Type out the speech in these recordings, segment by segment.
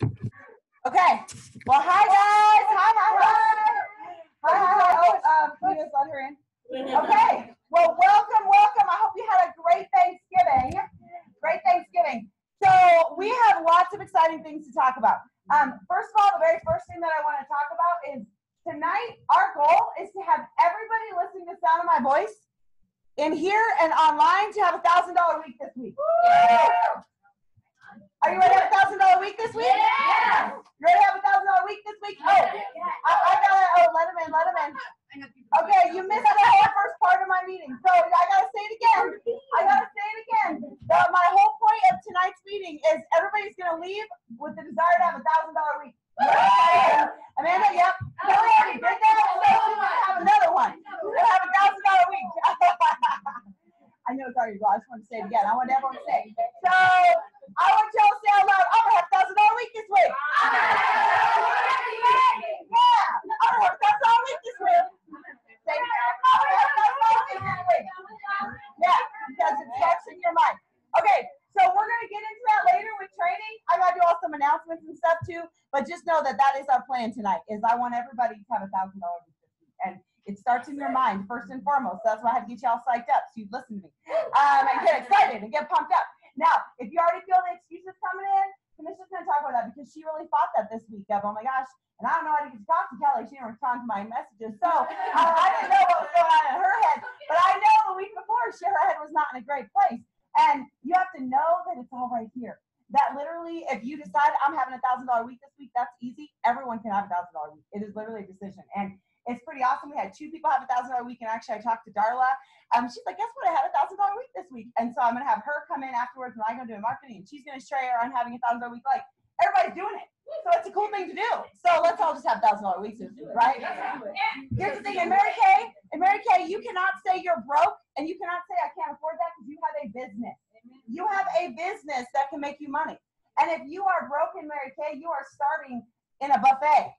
Okay. Well, hi guys. Hi. Can you just let her in? Okay. Well, welcome. I hope you had a great Thanksgiving. So we have lots of exciting things to talk about. First of all, the very first thing that I want to talk about is tonight. Our goal is to have everybody listening to the sound of my voice in here and online to have $1,000 week this week. Are you ready to have $1,000 week this week? Yeah. You ready to have $1,000 week this week? Oh, I gotta. Let him in. Okay, you missed the whole first part of my meeting, so I gotta say it again. My whole point of tonight's meeting is everybody's gonna leave with the desire to have $1,000 week. Amanda, yep. We already did that, so she's gonna have another one. We're gonna have $1,000 week. I know it's already well. I just want to say it again. I want everyone to say it. So I want y'all to say out loud, I'm gonna have $1,000 week this week. Yeah, I'm gonna have $1,000 week this week. Say it again. I'm gonna have $1,000 week this week. Yeah, because it starts in your mind. Okay, so we're gonna get into that later with training. I gotta do all some announcements and stuff too, but just know that that is our plan tonight. Is I want everybody to have $1,000 week this week, and it starts in your mind first and foremost. That's why I had to get y'all psyched up so you'd listen to me and get excited and get pumped up. Now, if you already feel the excuses coming in, Commissioner's going to talk about that because she really fought that this week of, oh my gosh, and I don't know how to get to talk to Kelly. She didn't respond to my messages. So I didn't know what was going on in her head, but I know the week before her head was not in a great place. And you have to know that it's all right here. That literally, if you decide I'm having $1,000 week this week, that's easy. Everyone can have $1,000 week. It is literally a decision. And it's pretty awesome. We had 2 people have $1,000 week, and actually I talked to Darla. She's like, guess what? I had $1,000 week this week. And so I'm going to have her come in afterwards and I'm going to do marketing, and she's going to share on having $1,000 week. Like, everybody's doing it. So it's a cool thing to do. So let's all just have $1,000 weeks this week, right? Here's the thing. In Mary Kay, you cannot say you're broke, and you cannot say I can't afford that because you have a business. You have a business that can make you money. And if you are broke in Mary Kay, you are starting in a buffet.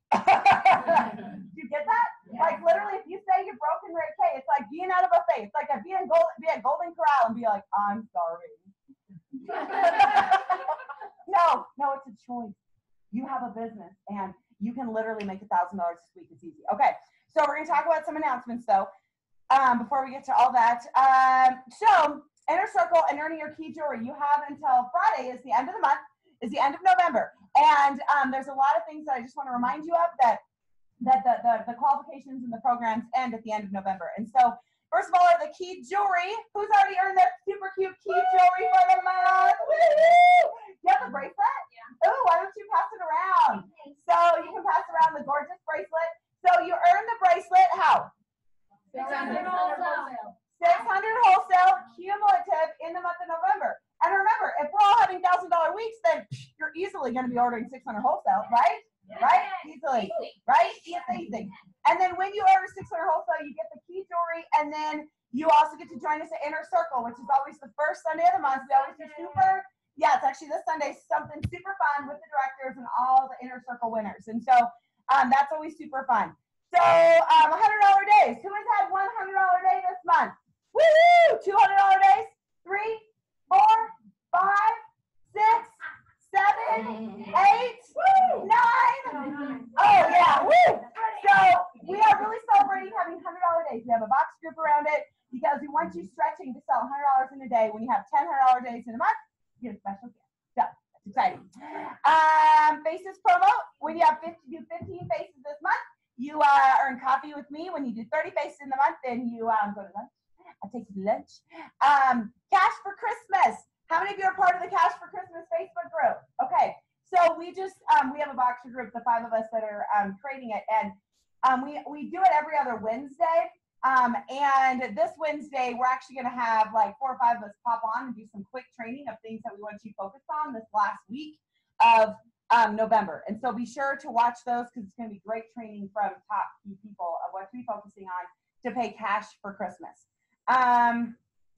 You get that? Yeah. Like literally, if you say you're broke in Mary Kay, it's like being at a buffet. It's like be at Golden Corral and be like, I'm sorry. No, it's a choice. You have a business and you can literally make $1,000 this week. It's easy. Okay, so we're gonna talk about some announcements though. Before we get to all that, so Inner Circle and earning your key jewelry. You have until Friday is the end of the month. Is the end of November. And there's a lot of things that I just want to remind you of that the qualifications and the programs end at the end of November. And so, first of all, are the key jewelry. Who's already earned their super cute key jewelry for the month? Woo-hoo! You have the bracelet? Yeah. Ooh, why don't you pass it around? So you can pass around the gorgeous bracelet. So you earn the bracelet how? 600 wholesale. 600 wholesale cumulative in the month of November. And remember, if we're all having $1,000 weeks, then you're easily going to be ordering 600 wholesale, right? Yeah. Right? Easily. Right? Easy. And then when you order 600 wholesale, you get the key jewelry, and then you also get to join us at Inner Circle, which is always the first Sunday of the month. We always do it's actually this Sunday, something super fun with the directors and all the Inner Circle winners. And so that's always super fun. So $100 days. Who has had $100 day this month? Woo! $200 days? 3, 4, 5, 6, 7, 8, 9. Oh yeah, woo! So we are really celebrating having $100 days. We have a box group around it because we want you stretching to sell $100 in a day. When you have 10 $100 days in a month, you get a special gift. So that's exciting. Faces promo. When you have 15 faces this month, you earn coffee with me. When you do 30 faces in the month, then you go to lunch. I take you to lunch. Cash for Christmas. How many of you are part of the Cash for Christmas Facebook group? Okay, so we just we have a Boxer group, the 5 of us that are creating it, and we do it every other Wednesday. And this Wednesday, we're actually going to have like 4 or 5 of us pop on and do some quick training of things that we want you focused on this last week of November. And so be sure to watch those because it's going to be great training from top key people of what to be focusing on to pay cash for Christmas.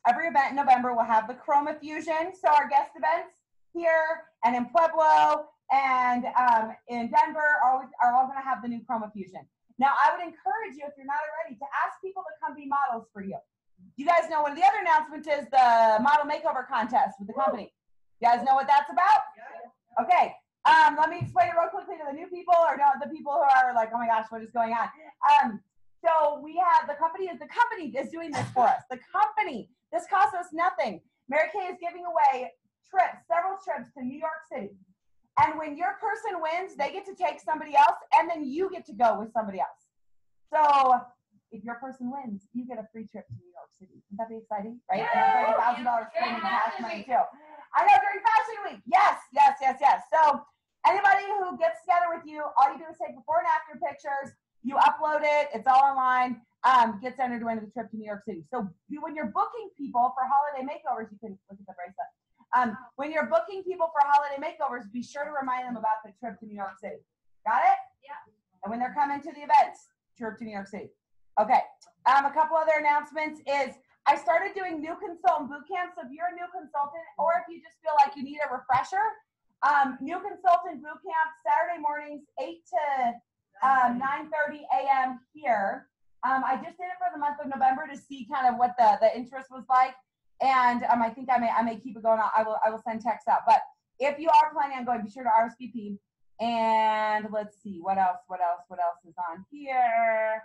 Every event in November will have the Chroma Fusion. So our guest events here and in Pueblo and in Denver are all going to have the new Chroma Fusion. Now, I would encourage you, if you're not already, to ask people to come be models for you. You guys know one of the other announcements is the model makeover contest with the company. You guys know what that's about? Okay. Let me explain it real quickly to the new people or no, the people who are like, oh my gosh, what is going on? So we have the company is doing this for us. The company, this costs us nothing. Mary Kay is giving away several trips to New York City. And when your person wins, they get to take somebody else, and then you get to go with somebody else. So if your person wins, you get a free trip to New York City. Wouldn't that be exciting, right? And $30,000 in cash money too. I know, during Fashion Week. Yes. So anybody who gets together with you, all you do is take before and after pictures. You upload it. It's all online. Gets entered to win the trip to New York City. So when you're booking people for holiday makeovers, you can look at the bracelet. When you're booking people for holiday makeovers, be sure to remind them about the trip to New York City. Got it? Yeah. And when they're coming to the events, trip to New York City. Okay. A couple other announcements is I started doing new consultant boot camps. So if you're a new consultant, or if you just feel like you need a refresher, new consultant boot camp Saturday mornings, 8 to 9:30 a.m. here. I just did it for the month of November to see kind of what the interest was like. And I think I may keep it going. I will send texts out. But if you are planning on going, be sure to RSVP. And let's see what else is on here.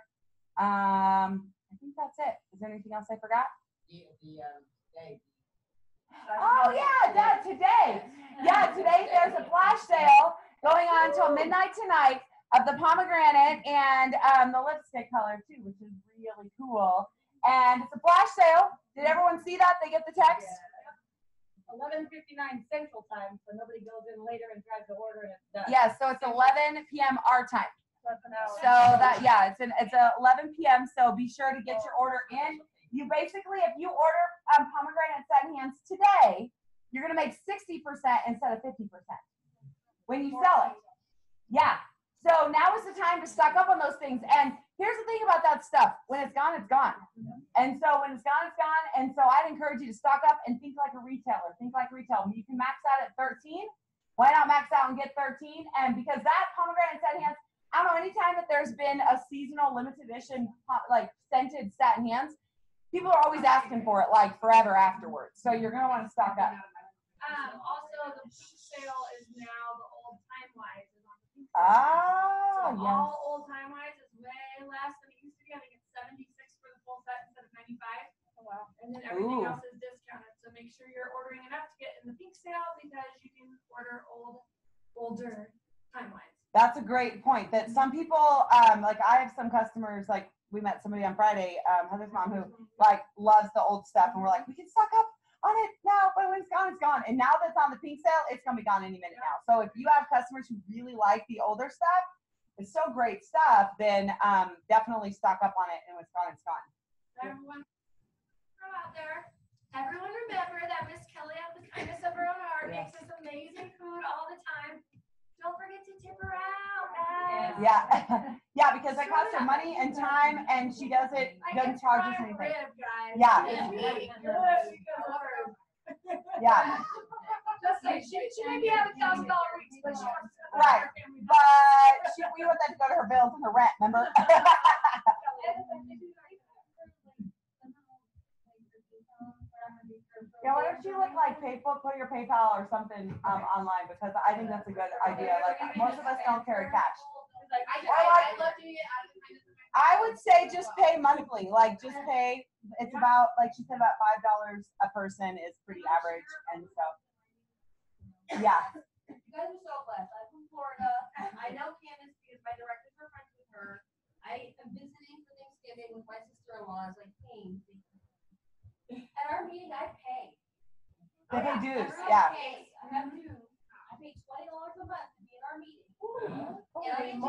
I think that's it. Is there anything else I forgot? Oh yeah, Dad, today. Yeah, today there's a flash sale going on until midnight tonight of the pomegranate and the lipstick color too, which is really cool. And it's a flash sale. Did everyone see that? They get the text? 11:59 Central Time, so nobody goes in later and tries to order and it's done. Yeah, so it's 11 p.m. our time. So it's 11 p.m. So be sure to get your order in. You basically, if you order pomegranate satin hands today, you're gonna make 60% instead of 50% when you sell it. Yeah. So now is the time to stock up on those things. And here's the thing about that stuff. When it's gone, it's gone. And so when it's gone, it's gone. And so I'd encourage you to stock up and think like a retailer. Think like retail. When you can max out at 13, why not max out and get 13? And because that pomegranate satin hands, I don't know, anytime that there's been a seasonal limited edition, like scented satin hands, people are always asking for it like forever afterwards. So you're going to want to stock up. Also, the pink sale is now the old Time Wise. Oh, so yes. All old Time Wise is way less than it used to be. I think it's 76 for the full set instead of 95. Oh, wow. And then everything else is discounted. So make sure you're ordering enough to get in the pink sale because you can order older Time Wise. That's a great point. That some people, like I have some customers, like we met somebody on Friday, Heather's mom, who like loves the old stuff, and we're like, we can stock up on it now, but when it's gone, it's gone. And now that's on the pink sale, it's gonna be gone any minute now. So if you have customers who really like the older stuff, it's so great stuff, then definitely stock up on it, and when it's gone, it's gone. Everyone out there, everyone remember that Miss Kelly, out of the kindness of her own heart, makes us amazing food all the time. Don't forget to tip her out, guys. Yeah, yeah, because it costs her money and time, and she doesn't charge us anything. Yeah. Yeah. Just say she maybe have $1,000 weeks, but she wants to right. But we want that to go to her bills and her rent. Remember? Yeah, why don't you put your PayPal or something online, because I think that's a good idea. Like most of us don't carry cash. I would say just pay monthly. Like just pay. It's about, like she said, about $5 a person is pretty average, and so yeah. You guys are so blessed. I'm from Florida. I know Candace because my directors are friends with her. I am visiting for Thanksgiving with my sister-in-law. It's like, hey, at our meeting, I pay. They pay dues, I yeah. have dues. I pay $20 a month to be at our meeting. And I get $2.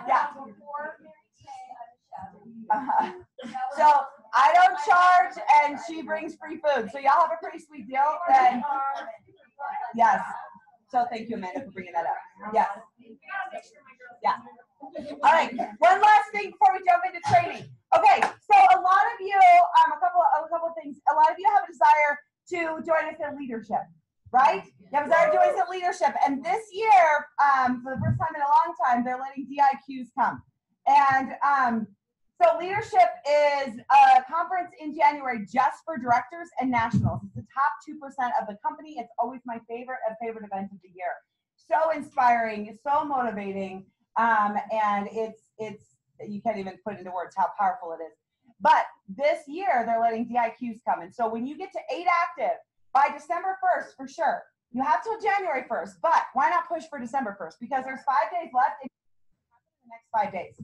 Yeah. Before Mary Kay, I'm shouting. So I don't charge, and she brings free food. So y'all have a pretty sweet deal. Then yes. So thank you, Amanda, for bringing that up. Yes. Yeah. All right. One last thing before we jump into training. Okay. So a lot of you, a couple of things. A lot of you have a desire to join us in leadership, right? You have a desire to join us in leadership, and this year, for the first time in a long time, they're letting DIQs come, and So leadership is a conference in January just for directors and nationals. It's the top 2% of the company. It's always my favorite event of the year. So inspiring, so motivating, and it's you can't even put into words how powerful it is. But this year they're letting DIQs come, and so when you get to 8 active by December 1st, for sure, you have till January 1st. But why not push for December 1st? Because there's 5 days left in the next 5 days.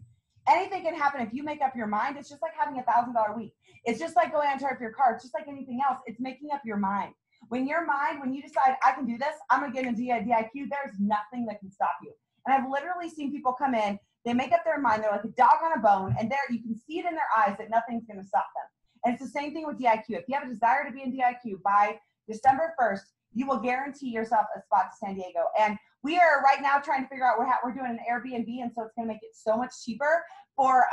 Anything can happen if you make up your mind. It's just like having $1,000 week. It's just like going on charge for your car. It's just like anything else. It's making up your mind. When you decide, I can do this, I'm going to get into DIQ, there's nothing that can stop you. And I've literally seen people come in, they make up their mind, they're like a dog on a bone, and there you can see it in their eyes that nothing's going to stop them. And it's the same thing with DIQ. If you have a desire to be in DIQ by December 1st, you will guarantee yourself a spot to San Diego. And we are right now trying to figure out, we're doing an Airbnb, and so it's going to make it so much cheaper for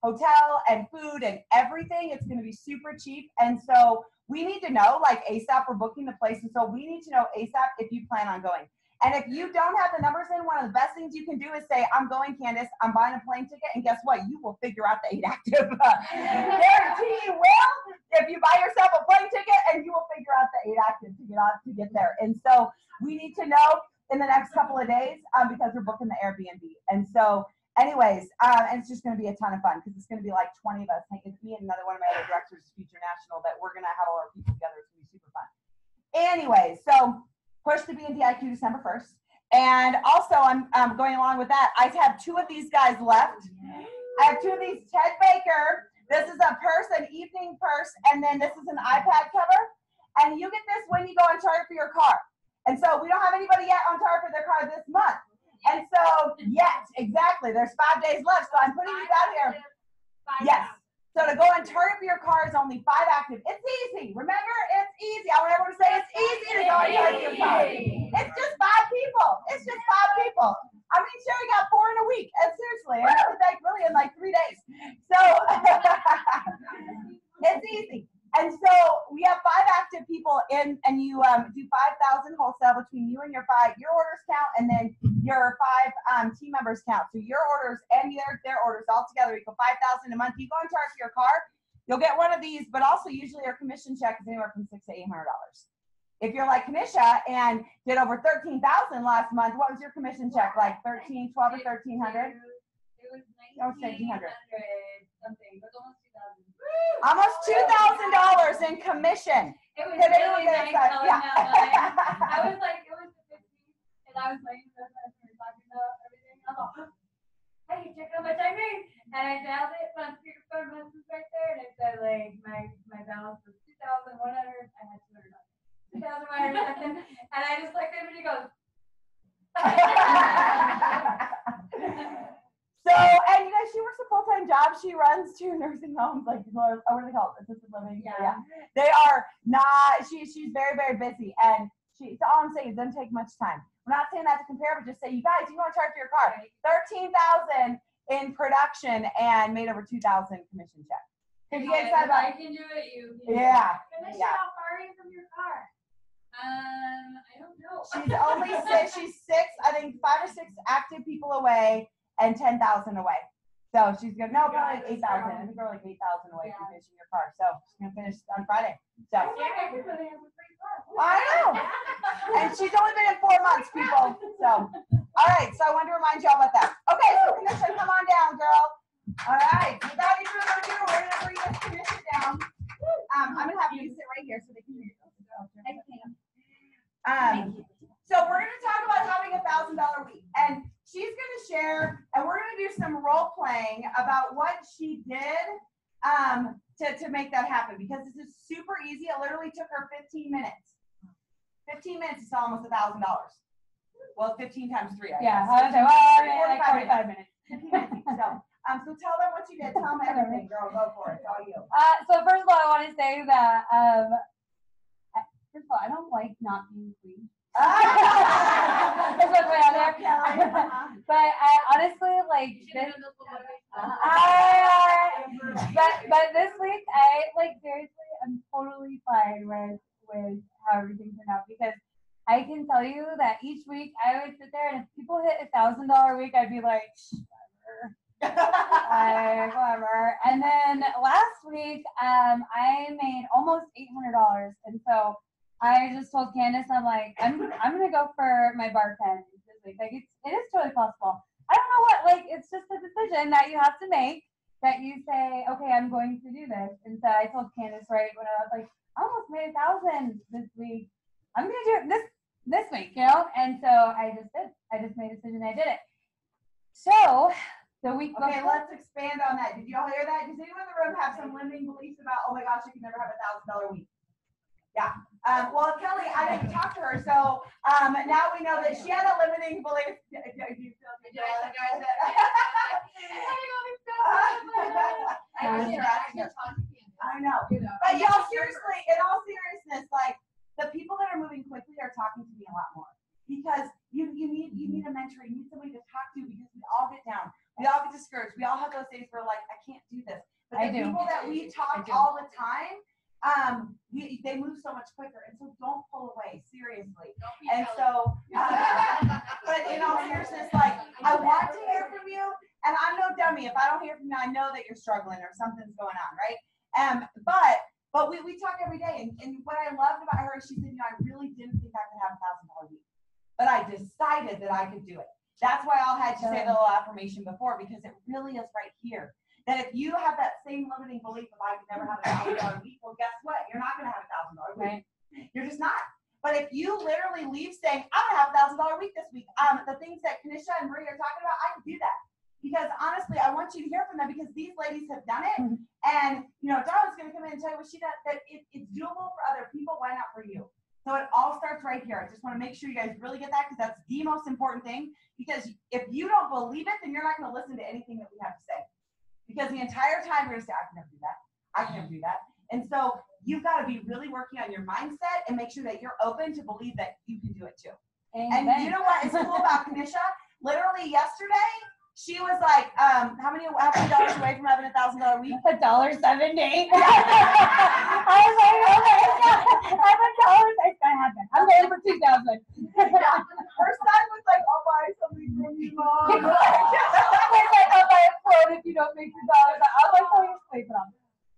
hotel and food and everything. It's going to be super cheap. And so we need to know, like ASAP, we're booking the place. And so we need to know ASAP if you plan on going. And if you don't have the numbers in, one of the best things you can do is say, I'm going, Candace, I'm buying a plane ticket. And guess what? You will figure out the 8 active. Guarantee you will. If you buy yourself a plane ticket, and you will figure out the 8 active to get there. And so we need to know in the next couple of days because we're booking the Airbnb. And so anyways, and it's just going to be a ton of fun because it's going to be like 20 of us. It's me and another one of my other directors, Future National, that we're going to have all our people together. It's going to be super fun. Anyways, so push to be in DIQ December 1st. And also, I'm going along with that. I have 2 of these guys left. I have 2 of these. Ted Baker. This is a purse, an evening purse, and then this is an iPad cover. And you get this when you go on charter for your car. And so we don't have anybody yet on charter for their car this month. And so, yes, exactly. There's 5 days left. So I'm putting these out here. Yes. So to go and turn up your car is only 5 active. It's easy. Remember, it's easy. I want everyone to say it's easy to go and turn up your car. It's just 5 people. It's just 5 people. I mean, Sherry got 4 in a week. And seriously, and it was like really in like 3 days. So it's easy. And so we have 5 active people in, and you do 5,000 wholesale between you and your orders count, and then your 5 team members count. So your orders and their orders all together equal 5,000 a month. You go and charge for your car, you'll get one of these, but also usually your commission check is anywhere from $600 to $800. If you're like Kanisha and did over 13,000 last month, what was your commission check? Like 12 or 1,300? It was 1,900 something. It was almost 2,000. Almost $2,000 in commission. It was Did really anyone get nice excited? telling Yeah. that line. I was like, it was the 15th, and I was like, we were talking about everything. I was like, hey, check how much I made. And I dialed it on speakerphone, my was right there, and it said like my balance was 2,100. I had $200. 2,100 something. And I just looked at him and he goes. So, and you guys, she works a full-time job. She runs 2 nursing homes, like, what are they called? Assisted living. Yeah. They are not, she's very, very busy. And so all I'm saying is it doesn't take much time. I'm not saying that to compare, but just say, you guys, you want to charge for your car. 13,000 in production and made over 2,000 commission check. Did you get excited about I can do it, you. Yeah. Kanisha, how far are you from your car? I don't know. She's only 6, she's 6, I think 5 or 6 active people away and 10,000 away. So she's gonna, no, probably like 8,000. I think we're like 8,000 away from finishing your car. So she's gonna finish on Friday. So I know. And she's only been in 4 months, people. So, all right. So I wanted to remind you all about that. Okay, so Kanisha, come on down, girl. All right. Without any further ado, we're gonna bring this Kanisha down. I'm gonna have you sit right here so they can hear you. So we're gonna talk about having $1,000 week, and she's gonna share, and we're gonna do some role playing about what she did to make that happen, because this is super easy. It literally took her 15 minutes. 15 minutes is almost $1,000. Well, 15 times 3. I guess. I was like, well, like 45 minutes. 15 minutes. So tell them what you did. Tell them everything, girl. Go for it. It's all you. So first of all, I want to say that first of all, I don't like not being clean. That's what's way out there. But I honestly like this. But this week, I like seriously, I'm totally fine with how everything turned out, because I can tell you that each week I would sit there, and if people hit $1,000 week, I'd be like, whatever. Like, whatever. And then last week, I made almost $800, and so I just told Candace, I'm like, I'm gonna go for my bartend this week. Like, it is totally possible. I don't know what, like, it's just a decision that you have to make. That you say, okay, I'm going to do this. And so I told Candace right when I was like, I almost made 1,000 this week. I'm gonna do it this week, you know. And so I just did. I just made a decision. I did it. So the week Okay, before. let's expand on that. Did y'all hear that? Does anyone in the room have some limiting beliefs about, oh my gosh, I can never have $1,000 week? Yeah. Well, Kelly, I didn't talk to her, so now we know that she had a limiting belief. Do you feel I know. But y'all, seriously, in all seriousness, like the people that are moving quickly are talking to me a lot more because you need a mentor, you need somebody to talk to because we all get down, we all get discouraged, we all have those days where like I can't do this. But the people that we talk all the time, they move so much quicker, and so don't pull away, seriously. And so, but in all seriousness, like I want to hear from you, and I'm no dummy. If I don't hear from you, I know that you're struggling or something's going on, right? But we talk every day, and what I loved about her is she said, you know, I really didn't think I could have $1,000 week, but I decided that I could do it. That's why I had to say the little affirmation before, because it really is right here. That if you have that same limiting belief of I could never have $1,000 week, well, guess what? You're not going to have $1,000 week. Right. You're just not. But if you literally leave saying, I'm going to have $1,000 week this week, the things that Kanisha and Marie are talking about, I can do that. Because honestly, I want you to hear from them because these ladies have done it. And, you know, Darla's going to come in and tell you what she does, that it's doable for other people. Why not for you? So it all starts right here. I just want to make sure you guys really get that because that's the most important thing. Because if you don't believe it, then you're not going to listen to anything that we have to say. Because the entire time you're going to say, I can never do that. I can never do that. And so you've got to be really working on your mindset and make sure that you're open to believe that you can do it too. Amen. And you know what is cool about Kanisha? Literally yesterday, she was like, how many dollars away from having $1,000 week? $1.78. I was like, okay, $7. It's gonna happen. I'm going for 2,000. Her son was like, I'll buy something from you, Mom. He's like, I'll buy a float if you don't make your dollars. I'm like, oh, you're sleeping on.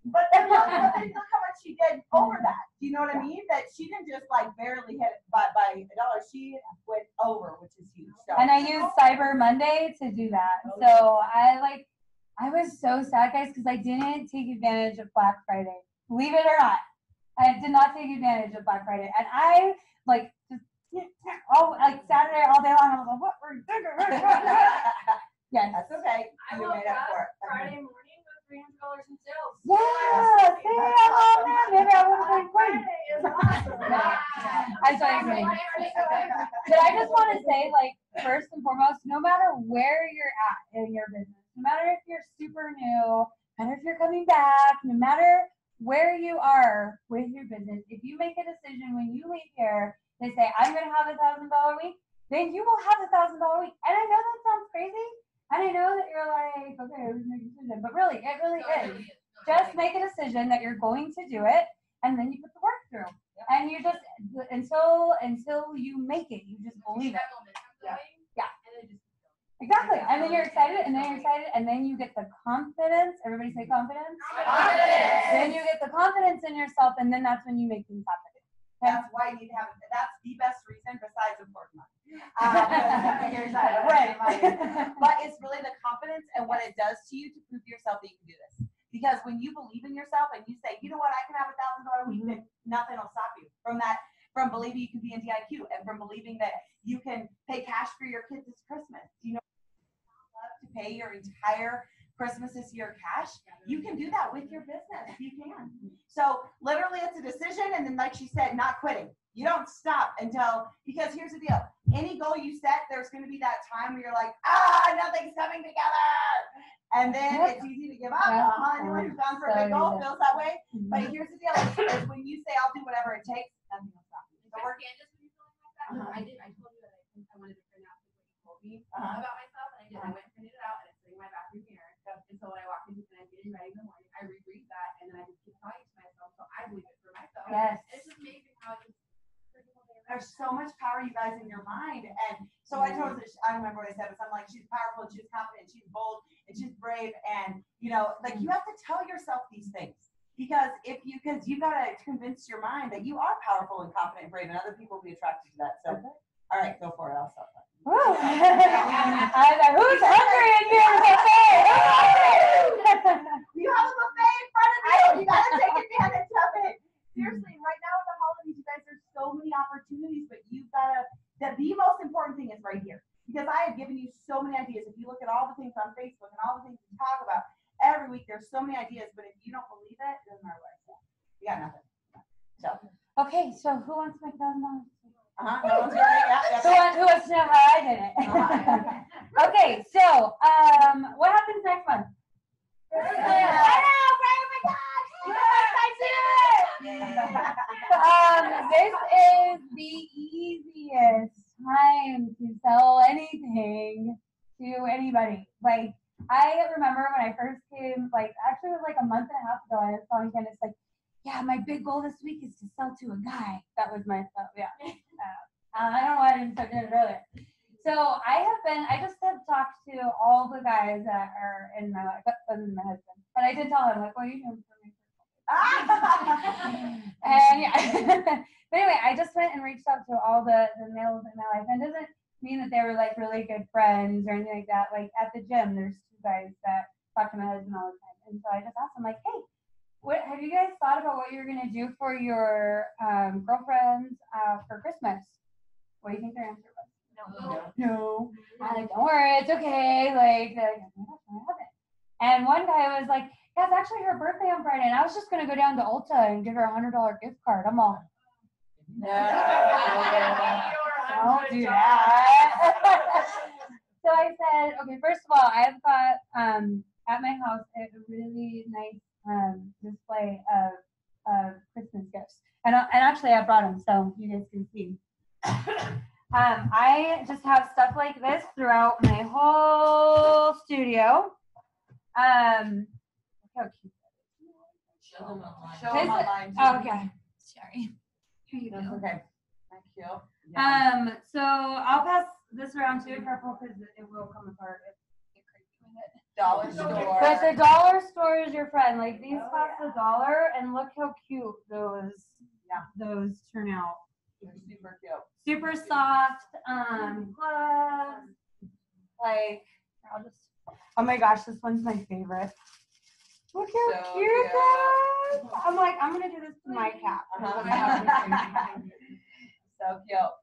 But then look how much she did over that. Do you know what I mean? That she didn't just like barely hit it by $1. She went over, which is huge. So. And I used Cyber Monday to do that. So I was so sad, guys, because I didn't take advantage of Black Friday. Believe it or not, I did not take advantage of Black Friday. And I Saturday all day long. I was like, what we're doing? Yes, that's okay. I woke up Friday morning with $300 in sales. Yeah, see, I love that. Maybe I would have been great. I'm sorry, but I just want to say, like, first and foremost, no matter where you're at in your business, no matter if you're super new, no matter if you're coming back, no matter where you are with your business, if you make a decision when you leave here to say, I'm going to have $1,000 week, then you will have $1,000 week. And I know that sounds crazy. And I know that you're like, okay, I was making a decision, but really, it really is. Just make a decision that you're going to do it, and then you put the work through. And you just, until you make it, you just believe it. Yeah. Exactly. And then you're excited, and then you get the confidence. Everybody say confidence. Confidence. Then you get the confidence in yourself, and then that's when you make things happen. That's why you need to have it. That's the best reason besides, of course, money. But it's really the confidence and what it does to you to prove to yourself that you can do this. Because when you believe in yourself and you say, you know what, I can have $1,000 week, then nothing will stop you from believing you can be in DIQ and from believing that you can pay cash for your kids this Christmas. Do you know to pay your entire Christmas this year cash? You can do that with your business. You can. So literally it's a decision, and then like she said, not quitting. You don't stop because here's the deal. Any goal you set, there's going to be that time where you're like, nothing's coming together. And then it's easy to give up. Anyone who's gone for a big goal feels that way. But here's the deal is when you say, I'll do whatever it takes, nothing will stop you. So we're Candace, when you're feeling like that, I told you that I wanted to print out what you told me about myself, and I did. I went and printed it out, and it's sitting in my bathroom mirror. And so when I walk into and I'm getting ready in the morning, I reread that, and then I just keep talking to myself, so I believe it for myself. Yes. And it's just amazing how it just there's so much power, you guys, in your mind. And so I told her, I remember what I said, but I'm like, she's powerful, she's confident, she's bold, and she's brave. And, you know, like you have to tell yourself these things. Because you gotta convince your mind that you are powerful and confident and brave, and other people will be attracted to that. So, all right, go for it. I'll stop. Woo. Who's hungry in here? You have a buffet in front of you. You gotta take advantage of it. Seriously, right now with the holidays, you guys, there's so many opportunities, but you've gotta. The most important thing is right here, because I have given you so many ideas. If you look at all the things on Facebook and all the things we talk about. Every week there's so many ideas, but if you don't believe it, it doesn't matter what I say. You got nothing. So okay, so who wants my $1,000? no one's gonna, Who wants to know how I did it? Okay, so what happens next month? This is the easiest time to sell anything to anybody. Like, I remember when I first came, like, actually it was like a month and a half ago, I was telling Candace, like, yeah, my big goal this week is to sell to a guy. That was my, yeah. I don't know why I didn't start doing it earlier. So I just have talked to all the guys that are in my life, other than my husband. And I did tell him, like, what are you doing for me? And yeah. But anyway, I just went and reached out to all the males in my life. And it doesn't mean that they were like really good friends or anything like that. Like at the gym, there's two guys that talk to my husband all the time. And so I just asked them, like, hey, what have you guys thought about what you're gonna do for your girlfriends for Christmas? What do you think their answer was? No. I'm like, don't worry, it's okay. Like, oh my gosh, I love it. And one guy was like, yeah, it's actually her birthday on Friday, and I was just gonna go down to Ulta and give her a $100 gift card. I'm all, no, don't do that. So I said, okay, first of all, I've got at my house a really nice display of Christmas gifts, and actually I brought them so you guys can see. I just have stuff like this throughout my whole studio. Look how cute that is. Show them online. Show them online. Oh, okay. Sorry. Here you go. Okay. Thank you. Yeah. So I'll pass this around too. Careful, because it will come apart. Get crazy with it. Dollar store. But the dollar store is your friend. Like these cost $1, and look how cute those turn out. They're super cute. Super soft gloves. Like I'll just. Oh my gosh, this one's my favorite. Look how cute that is. I'm like, I'm gonna do this to my cat. So cute.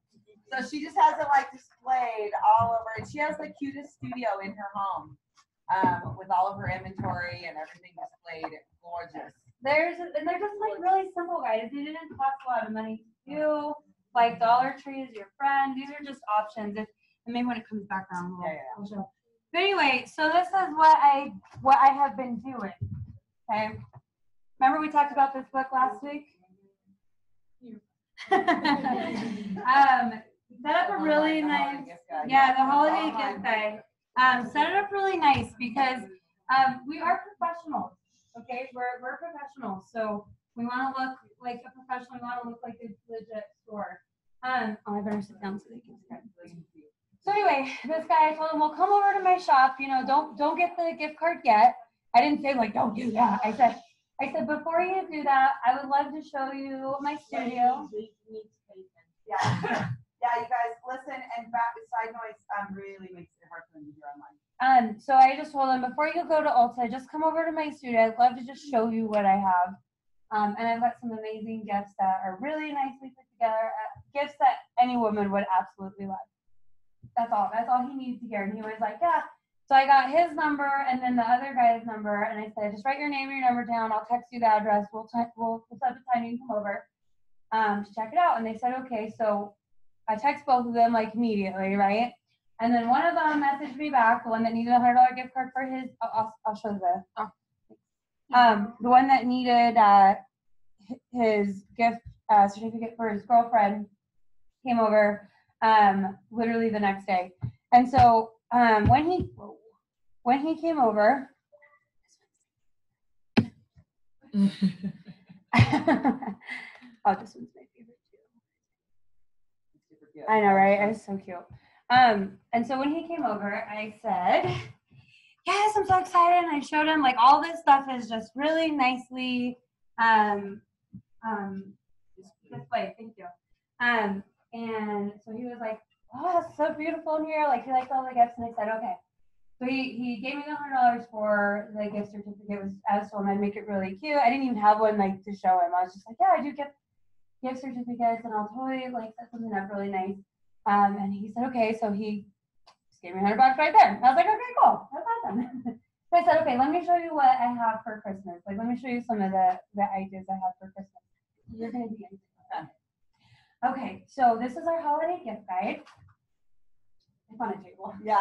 So she just has it like displayed all over, and she has the cutest studio in her home, with all of her inventory and everything displayed. Gorgeous. They're just like really simple, guys. They didn't cost a lot of money to do. Like Dollar Tree is your friend. These are just options. And maybe when it comes back around, we'll show. But anyway, so this is what I have been doing. Okay. Remember we talked about this book last week? Set up a really nice, the holiday gift guide. Set it up really nice because we are professionals. Okay, we're professionals, so we want to look like a professional. We want to look like a legit store. I better sit down so they can see. So anyway, this guy, I told him, well, come over to my shop. You know, don't get the gift card yet. I didn't say like, don't do that. I said before you do that, I would love to show you my studio. Yeah, you guys listen, and side noise really makes it hard for them to hear online. So I just told him before you go to Ulta, just come over to my studio. I'd love to just show you what I have. And I've got some amazing gifts that are really nicely put together, gifts that any woman would absolutely love. That's all he needs to hear. And he was like, yeah. So I got his number and then the other guy's number, and I said, just write your name and your number down. I'll text you the address. We'll set up a time you can come over to check it out. And they said, okay. So I text both of them like immediately, right? And then one of them messaged me back, the one that needed a $100 gift card for his. I'll show the one that needed his gift certificate for his girlfriend came over literally the next day. And so when he came over, oh, this one's my favorite too. super cute. I know, right? It was so cute. And so when he came over, I said, yes, I'm so excited. And I showed him like all this stuff is just really nicely displayed. Thank you. And so he was like, oh, it's so beautiful in here. Like he liked all the gifts, and I said, okay. So he gave me the $100 for the gift certificate. I was told him I'd make it really cute. I didn't even have one like to show him. I was just like, yeah, I do gift certificates, and I'll totally like set something up really nice. And he said, okay. So he just gave me $100 right there. I was like, okay, cool. That's awesome. So I said, okay, let me show you what I have for Christmas. Like, let me show you some of the ideas I have for Christmas. You're gonna be into it. Okay, so this is our holiday gift guide. It's on a table. Yeah.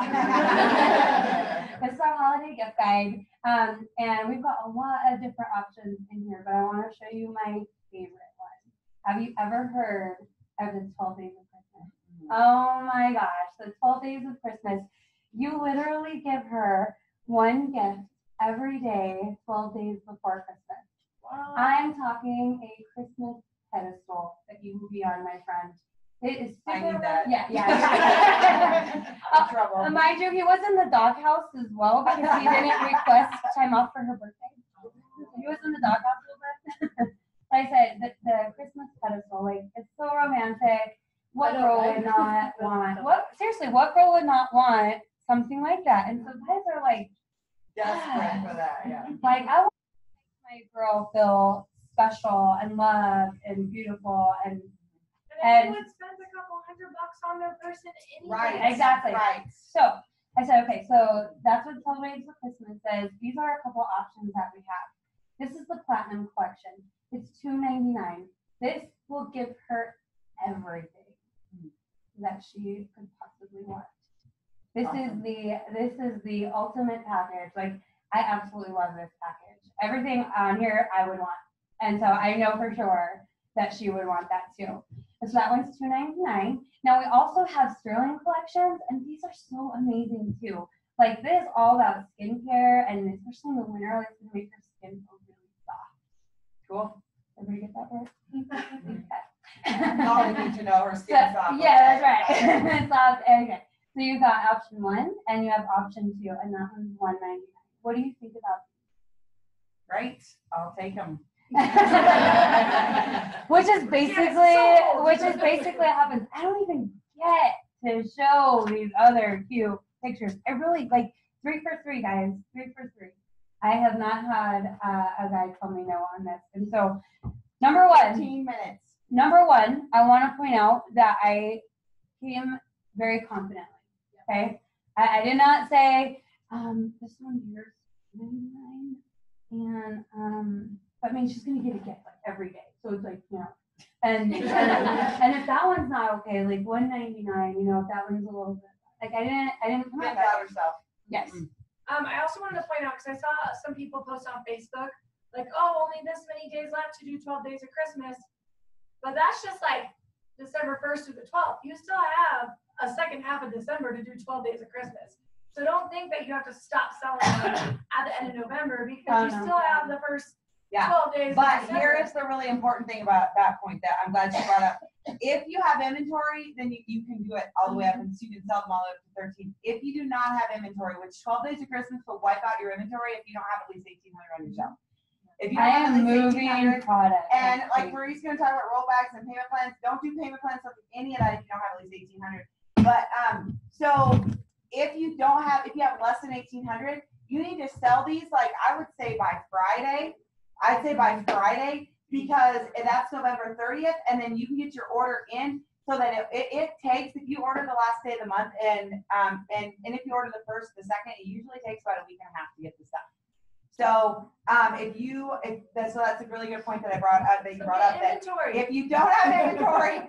This is our holiday gift guide. And we've got a lot of different options in here, but I want to show you my favorite one. Have you ever heard of the 12 Days of Christmas? Oh my gosh, the 12 Days of Christmas. You literally give her one gift every day, 12 days before Christmas. Wow. I'm talking a Christmas pedestal that you will be on, my friend. It is super. I need that. Yeah. Trouble. Mind you, he was in the doghouse as well because he didn't request time off for her birthday. He was in the doghouse a little bit. Like I said, the Christmas pedestal, like, it's so romantic. What girl would not want? What girl would not want something like that? And so guys are like desperate for that. Yeah. Like, I want to make my girl feel special and loved and beautiful and everyone spends a couple $100 on their person anyway. Right. Exactly. Right. So I said, okay, so that's what 12 Days of Christmas says. These are a couple options that we have. This is the Platinum Collection. It's $2.99. This will give her everything that she could possibly want. This is the ultimate package. Like, I absolutely love this package. Everything on here I would want. And so I know for sure that she would want that too. And so that one's $2.99. Now we also have Sterling collections, and these are so amazing too. Like, this is all about skincare, and especially in the winter, it's gonna make her skin feel really soft. Cool. Everybody get that word? All we need to know her skin's soft. Yeah, that's right. Soft. Okay. So you got option 1, and you have option 2, and that one's $1.99. What do you think about these? Right. I'll take them. which is basically what happens. I don't even get to show these other cute pictures. I really like 3 for 3, guys. 3 for 3. I have not had a guy tell me no on this. And so, number 1, 15 minutes. Number 1, I want to point out that I came very confidently. Okay, I did not say this one here's $99, and I mean, she's gonna get a gift like every day, so it's like, you know, and if that one's not okay, like $1.99, you know, if that one's a little bit like I didn't come Get out out herself. Yes. I also wanted to point out, because I saw some people post on Facebook, like, oh, only this many days left to do 12 days of Christmas, but that's just like December 1st through the 12th. You still have a second half of December to do 12 days of Christmas. So don't think that you have to stop selling them at the end of November, because you still have the first 12 days. But here is the really important thing about that point that I'm glad you brought up. If you have inventory, then you can do it all the way up, and so you can sell them all the way up to 13. If you do not have inventory, which 12 days of Christmas will wipe out your inventory if you don't have at least 1,800 on your shelf. If you don't have at least 1,800, product. and like Marie's going to talk about rollbacks and payment plans, don't do payment plans with any of that if you don't have at least 1,800. But so if you have less than 1,800, you need to sell these, like, I would say by Friday. I'd say by Friday, because that's November 30th, and then you can get your order in so that it takes, if you order the last day of the month, and if you order the 1st, the 2nd, it usually takes about a week and a half to get the stuff. So so that's a really good point that you brought up. That if you don't have inventory,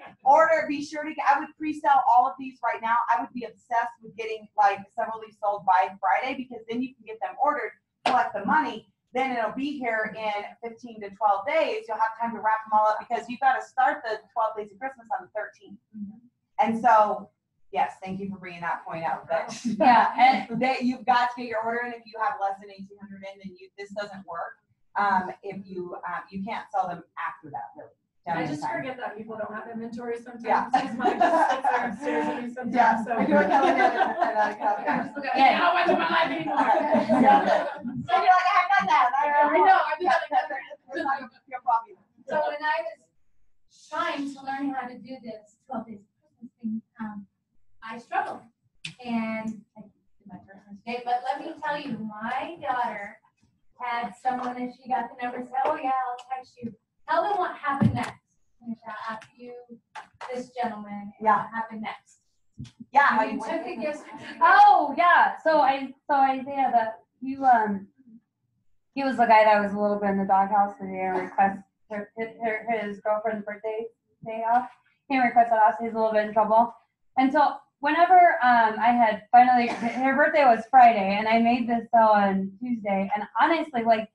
be sure to I would pre-sell all of these right now. I would be obsessed with getting like several of these sold by Friday, because then you can get them ordered, collect the money, then it'll be here in 15 to 12 days. You'll have time to wrap them all up, because you've got to start the 12 days of Christmas on the 13th. Mm-hmm. And so, yes, thank you for bringing that point out. That, and that you've got to get your order in. If you have less than 1,800 in, then this doesn't work. If you can't sell them after that, really. I down just time. forget that people don't have inventory sometimes. Yeah. Because mine just sits there upstairs with me sometimes. Yeah. So. I do it Kelly did, and I got I just look at it, Yeah. I don't want to my life anymore. Yeah. So you're like, I have done that. I know, I do that again. It's not your problem. So when I was trying to learn how to do this 12 days Christmas thing, I struggled. And okay, but let me tell you, my daughter had someone and she got the number, said, oh yeah, I'll text you. Tell them what happened next. After you, this gentleman, Yeah. what happened next. Yeah. How You you took the gift certificate. Oh yeah. So Isaiah, that you he was the guy that was a little bit in the doghouse and he didn't request his girlfriend's birthday day off. He didn't request that off, so he's a little bit in trouble. And so whenever I had finally, her birthday was Friday, and I made this on Tuesday. And honestly, like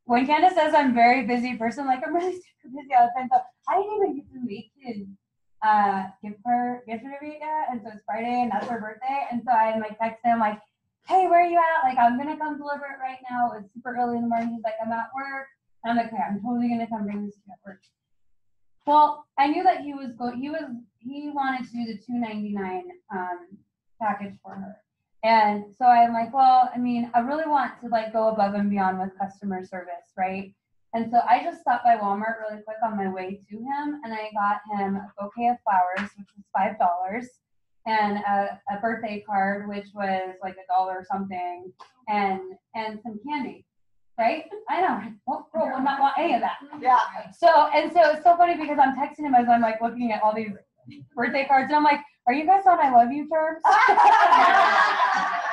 when Candace says I'm a very busy person, like I'm really super busy all the time. So I didn't even get to wait to give her gift certificate yet. And so it's Friday, and that's her birthday. And so I like text him like, hey, where are you at? Like I'm gonna come deliver it right now. It's super early in the morning. He's like, I'm at work. And I'm like, okay, I'm totally gonna come bring this to you at work. Well, I knew that he wanted to do the $2.99 package for her. And so I'm like, well, I mean, I really want to like go above and beyond with customer service, right? And so I just stopped by Walmart really quick on my way to him, and I got him a bouquet of flowers, which was $5, and a birthday card, which was like $1 or something, and some candy. Right? I know. Well, girl would not want any of that. Yeah. So it's so funny because I'm texting him as I'm like looking at all these birthday cards, and I'm like, "Are you guys on I love you terms?"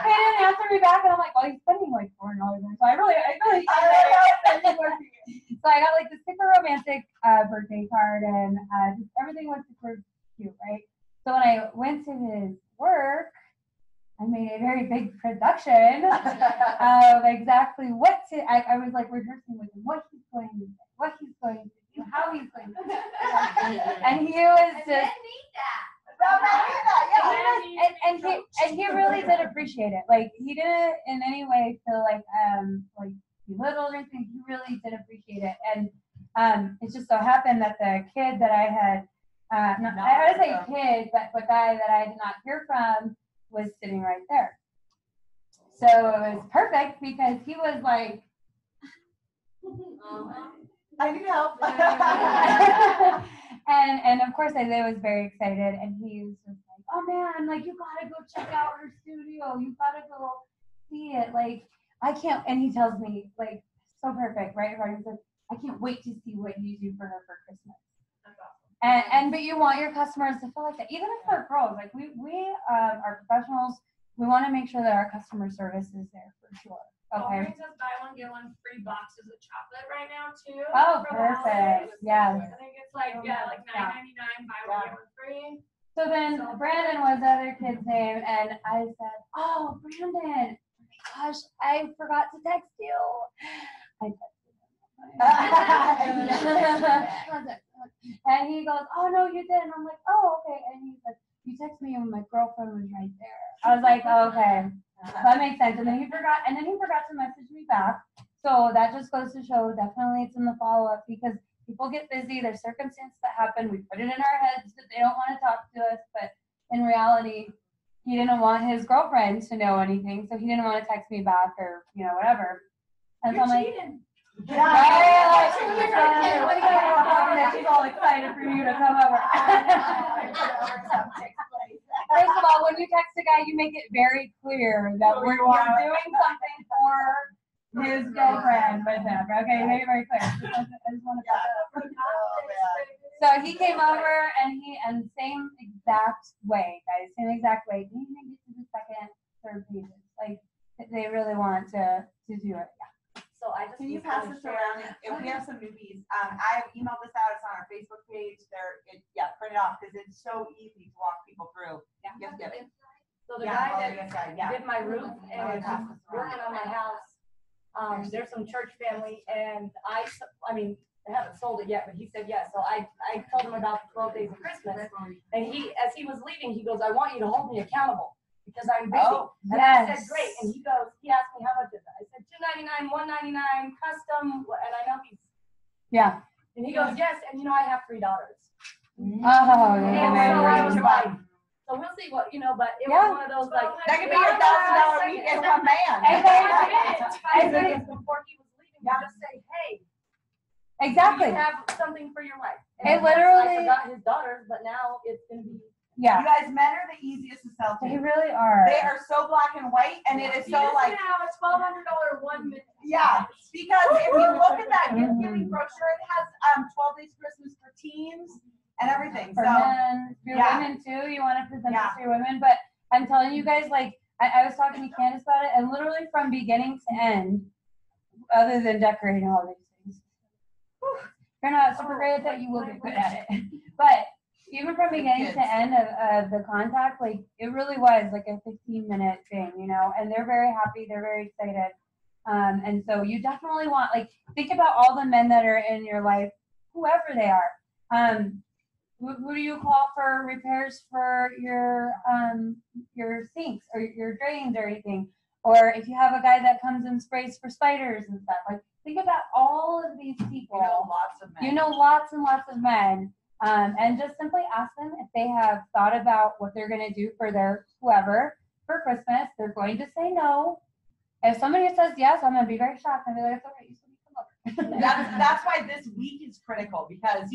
He didn't answer me back, and I'm like, "Well, he's spending like $400." So I really. So I got like the super romantic birthday card, and just everything was super cute, right? So when I went to his work, I made a very big production of exactly what to. I was like rehearsing with him what he's going to say, what he's going to do, how he's going to do it. And he was just. And he really did appreciate it. Like he didn't in any way feel like belittled or anything. He really did appreciate it. And it just so happened that the kid that I had, I would say kid, but the guy that I did not hear from was sitting right there. So it was perfect because he was like, I need help. and of course Isaiah was very excited, and he was just like, oh man, like you gotta go check out her studio, you gotta go see it, like I can't. And he tells me like so perfect, right? He says, I can't wait to see what you do for her for Christmas. And but you want your customers to feel like that, even if they're pros. Like we are professionals. We want to make sure that our customer service is there for sure. Okay. Walgreens has buy one get one free boxes of chocolate right now too. Oh, for the holidays. perfect. Yes. I think it's like like $9.99 buy one get one free. So then Brandon was the other kid's name, and I said, oh, Brandon, oh my gosh, I forgot to text you. I texted him. And he goes, oh, no, you didn't. I'm like, oh, okay. And he said, you texted me when my girlfriend was right there. I was like, oh, okay, that makes sense. And then he forgot to message me back. So that just goes to show definitely it's in the follow-up because people get busy. There's circumstances that happen. We put it in our heads that they don't want to talk to us, but in reality, he didn't want his girlfriend to know anything, so he didn't want to text me back or whatever. And so I'm like, she's all excited for you to come over. First of all, when you text a guy, you make it very clear that you're doing something for his girlfriend with him. Okay, you make it very clear. I just want to So he came over and same exact way, guys, same exact way. Didn't even get to the second, third pages. Like they really want to do it. Yeah. So can you pass this around? If we have some newbies, I have emailed this out. It's on our Facebook page. Print it off because it's so easy to walk people through. Gift giving. So the guy that did my roof and is working on my house, there's some church family, and I mean, I haven't sold it yet, but he said yes. So I told him about the 12 days of Christmas, and as he was leaving, he goes, I want you to hold me accountable because I'm busy. Oh, and yes. I said, great. And he asked me how much is that? I said $2.99, $1.99, custom, and I know he's. Yeah. And he goes, yes, and I have 3 daughters. Oh, And so I was yeah. like, so we'll see what, but it Yeah. was one of those like. That could be your $1,000 weekend one man. And then- 5 minutes before he was leaving, you just say, hey, Exactly. you have something for your wife. It And literally- I forgot his daughters, but now it's going to be. Yeah, You guys, men are the easiest to sell they to. really are. They are so black and white, and it is You so just like, now a $1,200 1 minute. yeah. Because if you look at that gift giving brochure, it has 12 Days Christmas for teens and everything. For So men, for your yeah. women too, you want to present Yeah. this to your women. But I'm telling you guys, like, I was talking to Candace about it, and literally from beginning to end, other than decorating all these things, you're not super great at that, you will get good at it. But even from beginning to end of the contact, like, it really was like a 15-minute thing, and they're very happy, they're very excited. And so you definitely want, like, think about all the men that are in your life, whoever they are. Who do you call for repairs for your sinks or your drains or anything? Or if you have a guy that comes and sprays for spiders and stuff, like, think about all of these people. lots of men. You know lots and lots of men. And just simply ask them if they have thought about what they're going to do for their whoever for Christmas. They're going to say no. If somebody says yes, I'm going to be very shocked and be like, it's okay, you still need to come over. That's why this week is critical because,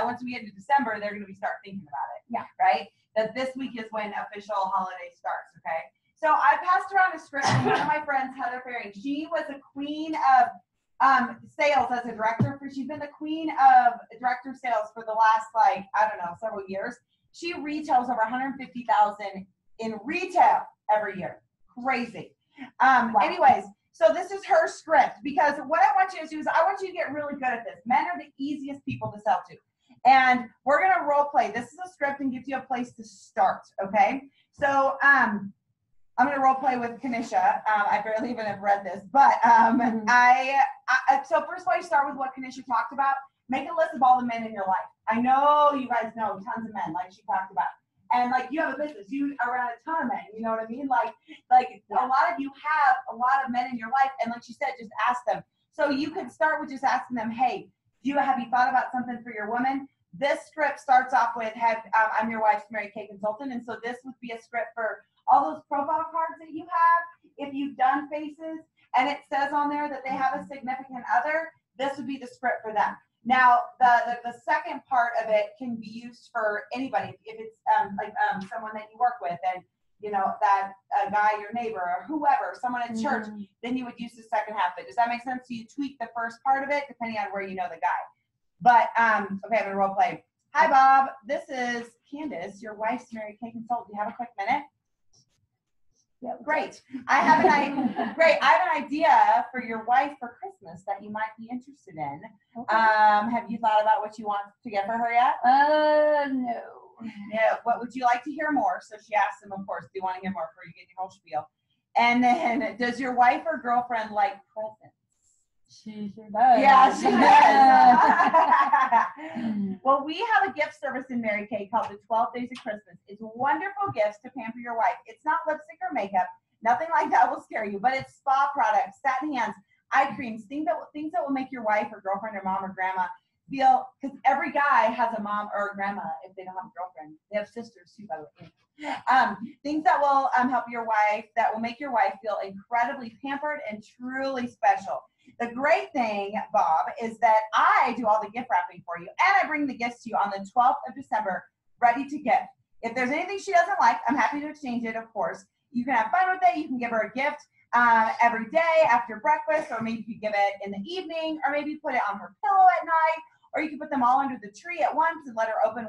once we get into December, they're going to start thinking about it. Yeah. Right? That this week is when official holiday starts, okay? So I passed around a script from one of my friends, Heather Ferry. She was a queen of sales as a director. She's been the queen of director of sales for the last, several years. She retails over $150,000 in retail every year. Crazy. Anyways, so this is her script because what I want you to do is I want you to get really good at this. Men are the easiest people to sell to. And we're going to role play. This is a script and gives you a place to start, okay? So I'm going to role play with Kanisha. I barely even have read this, but so first of all, you start with what Kanisha talked about. Make a list of all the men in your life. I know you guys know tons of men, like she talked about. And like you have a business, you are around a ton of men, you know what I mean? Like a lot of you have a lot of men in your life, and like she said, just ask them. So you could start with just asking them, hey, have you thought about something for your woman? This script starts off with, I'm your wife's Mary Kay consultant, and so this would be a script for all those profile cards that you have. If you've done faces and it says on there that they have a significant other, this would be the script for them. Now, the second part of it can be used for anybody. If it's someone that you work with and, that guy, your neighbor, or whoever, someone at church, then you would use the second half of it. Does that make sense? So you tweak the first part of it depending on where you know the guy. But, okay, I'm going to role play. Hi, Bob. This is Candace, your wife's Mary Kay consultant. Do you have a quick minute? Yeah, great. I have an idea for your wife for Christmas that you might be interested in. Okay. Have you thought about what you want to get for her yet? No. Yeah. What would you like to hear more? So she asked him, of course, do you want to hear more before you get your whole spiel? And then, does your wife or girlfriend like presents? She sure does. Yeah, she does. Well, we have a gift service in Mary Kay called the 12 Days of Christmas. It's wonderful gifts to pamper your wife. It's not lipstick or makeup. Nothing like that will scare you, but it's spa products, satin hands, eye creams, things that will make your wife or girlfriend or mom or grandma feel, because every guy has a mom or a grandma if they don't have a girlfriend. They have sisters too, by the way. Things that will help your wife, that will make your wife feel incredibly pampered and truly special. The great thing, Bob, is that I do all the gift wrapping for you, and I bring the gifts to you on the 12th of December, ready to gift. If there's anything she doesn't like, I'm happy to exchange it, of course. You can have fun with it. You can give her a gift every day after breakfast, or maybe you could give it in the evening, or maybe put it on her pillow at night, or you can put them all under the tree at once and let her open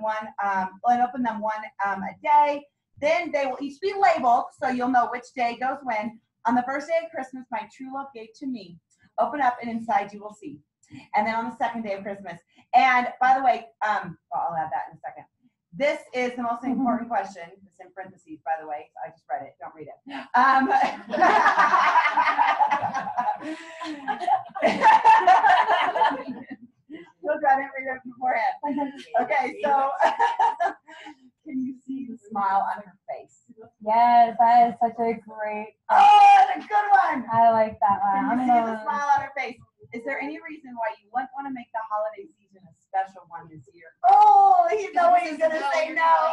them one a day. Then they will each be labeled, so you'll know which day goes when. On the first day of Christmas, my true love gave to me. Open up, and inside you will see. And then on the second day of Christmas. And by the way, I'll add that in a second. This is the most important question. It's in parentheses, by the way. So I just read it. Don't read it. Look, I didn't read it beforehand. Okay, so can you see the smile on her face? Yes, that is such a great. Oh, that's a good one. I like that one. Can you see the smile on her face? Is there any reason why you wouldn't want to make the holiday season a special one this year. Oh, you know what he's gonna say no.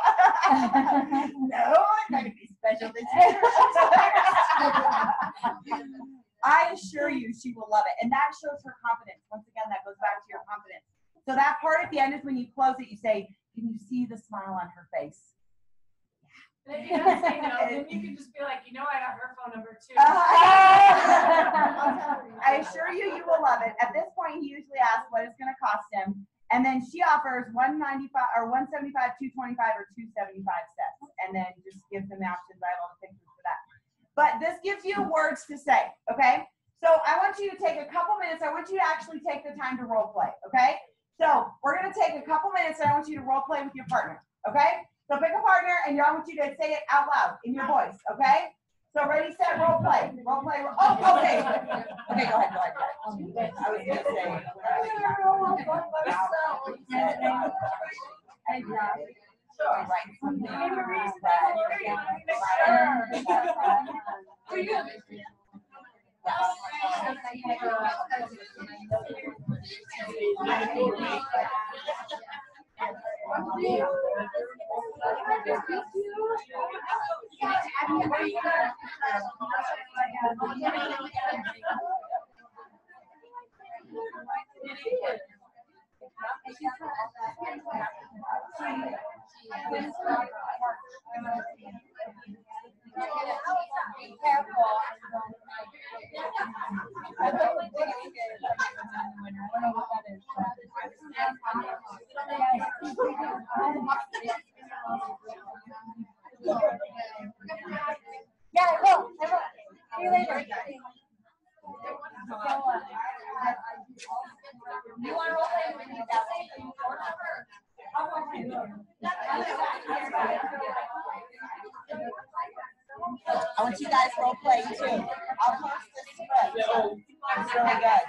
No, I'm not gonna be special this year. I assure you she will love it. And that shows her confidence. Once again, that goes back to your confidence. So that part at the end is when you close it, you say, can you see the smile on her face? And if you don't say no, then you can just be like, you know, I got her phone number too. I assure you, you will love it. At this point, he usually asks what it's going to cost him. And then she offers $195 or $175, $225, or $275 sets. And then just gives them the options. I have all the pictures for that. But this gives you words to say, okay? So I want you to take a couple minutes. I want you to actually take the time to role play, okay? So we're going to take a couple minutes and I want you to role play with your partner, okay? So pick a partner and I want you to say it out loud in your voice, okay? So ready, set, role play. Role play. Oh, okay. Okay, go ahead. I was going to say. Yeah, I will. See you later. You want to role play with me? I want you guys role play too. I'll post this script. It's really good.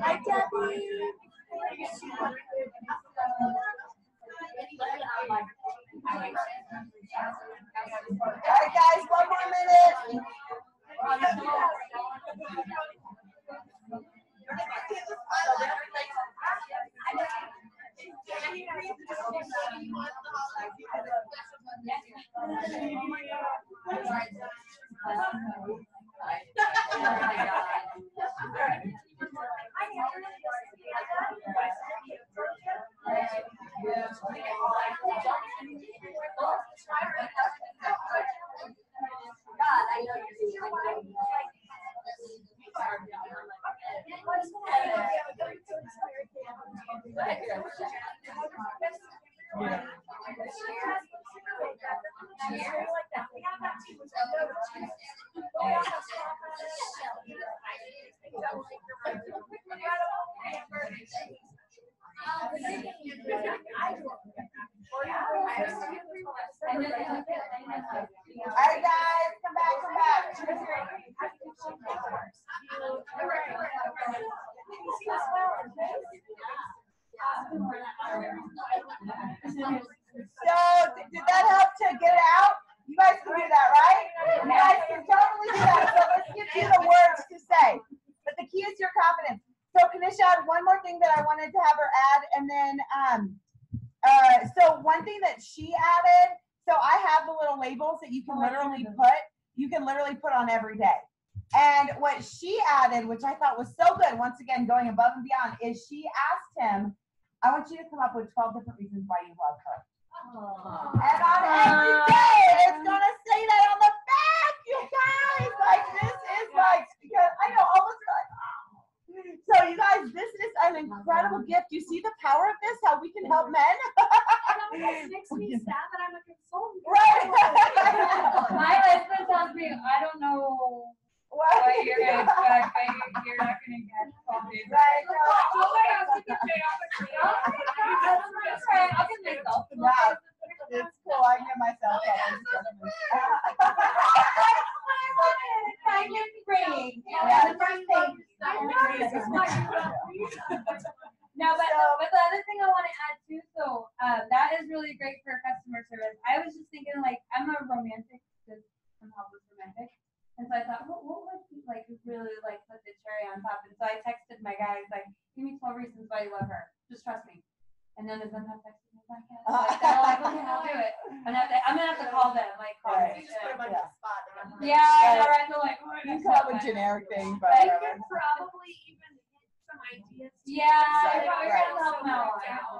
Hi, Debbie. All right, guys, one more minute. All right, guys, come back. So, did that help to get it out? You guys can do that, right? You guys can totally do that. So let's give you the words to say. But the key is your confidence. So Kanisha had one more thing that I wanted to have her add, and then so one thing that she added. So I have the little labels that you can literally put on every day. And what she added, which I thought was so good, once again going above and beyond, is she asked him, I want you to come up with 12 different reasons why you love her. And on every day, it's going to say that on the back, you guys. Like, this is like, because I know all of us are like, oh. So, you guys, this is an incredible gift. You see the power of this, how we can help men? It makes me sad that I'm a consultant. Right. My husband tells me, I don't know what you're going to expect, but you're not going to get coffee. Right. I'll get myself. Yeah, it's cool. I can get myself. No, but, So- but the other thing I want to add too, so that is really great for customer service. I was just thinking, like, I'm a romantic, because I'm helpless romantic, and so I thought, what would be like really like put the cherry on top? And so I texted my guys like, give me 12 reasons why you love her. Just trust me. And none of them have texted me back yet. Like, they're like, okay, I'll do it. I'm gonna have to call them, like, call Right. them. You just put them on Yeah. the spot. They're not- Yeah, I know, right? They're like, oh, I You got can have a something. generic thing, but You whatever. could probably even get some ideas. too. Yeah, Right, you're right. gonna help them out.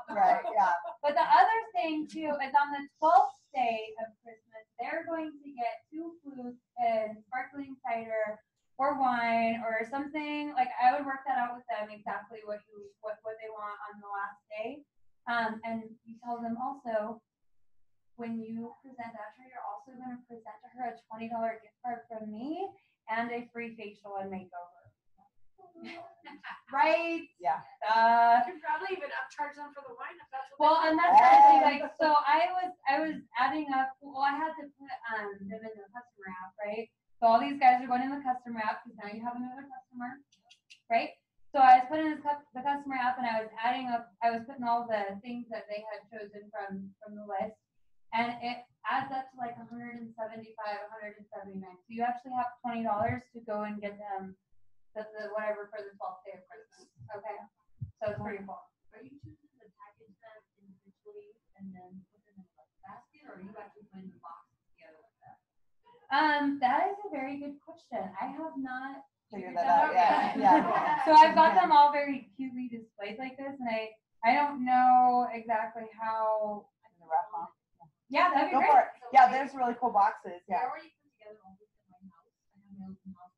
Right, yeah. But the other thing too is on the 12th day of Christmas, they're going to get 2 flutes and sparkling cider or wine or something. Like I would work that out with them exactly what they want on the last day. And you tell them also when you present that to her, you're also going to present to her a $20 gift card from me and a free facial and makeover. Right? Yeah. You could probably even upcharge them for the wine if that's what Well, they and want. that's actually like, so I was adding up, well, I had to put them in the customer app, right? So all these guys are going in the customer app because now you have another customer, right? So I was putting the customer app and I was adding up, I was putting all the things that they had chosen from the list. And it adds up to like 175, 179. So you actually have $20 to go and get them the whatever for the 12th day of Christmas. Okay. So it's pretty cool. Are you choosing to package them individually and then put them in a basket, or are you actually putting the boxes together like that? That is a very good question. I have not Figure figured that out, yeah, yet. yeah. So I've got them all very cutely displayed like this, and I don't know exactly how. In the wrap, huh? Yeah, that'd be Go great. for it. Yeah, there's really cool boxes, I yeah. already put together all this in my house. I have my open house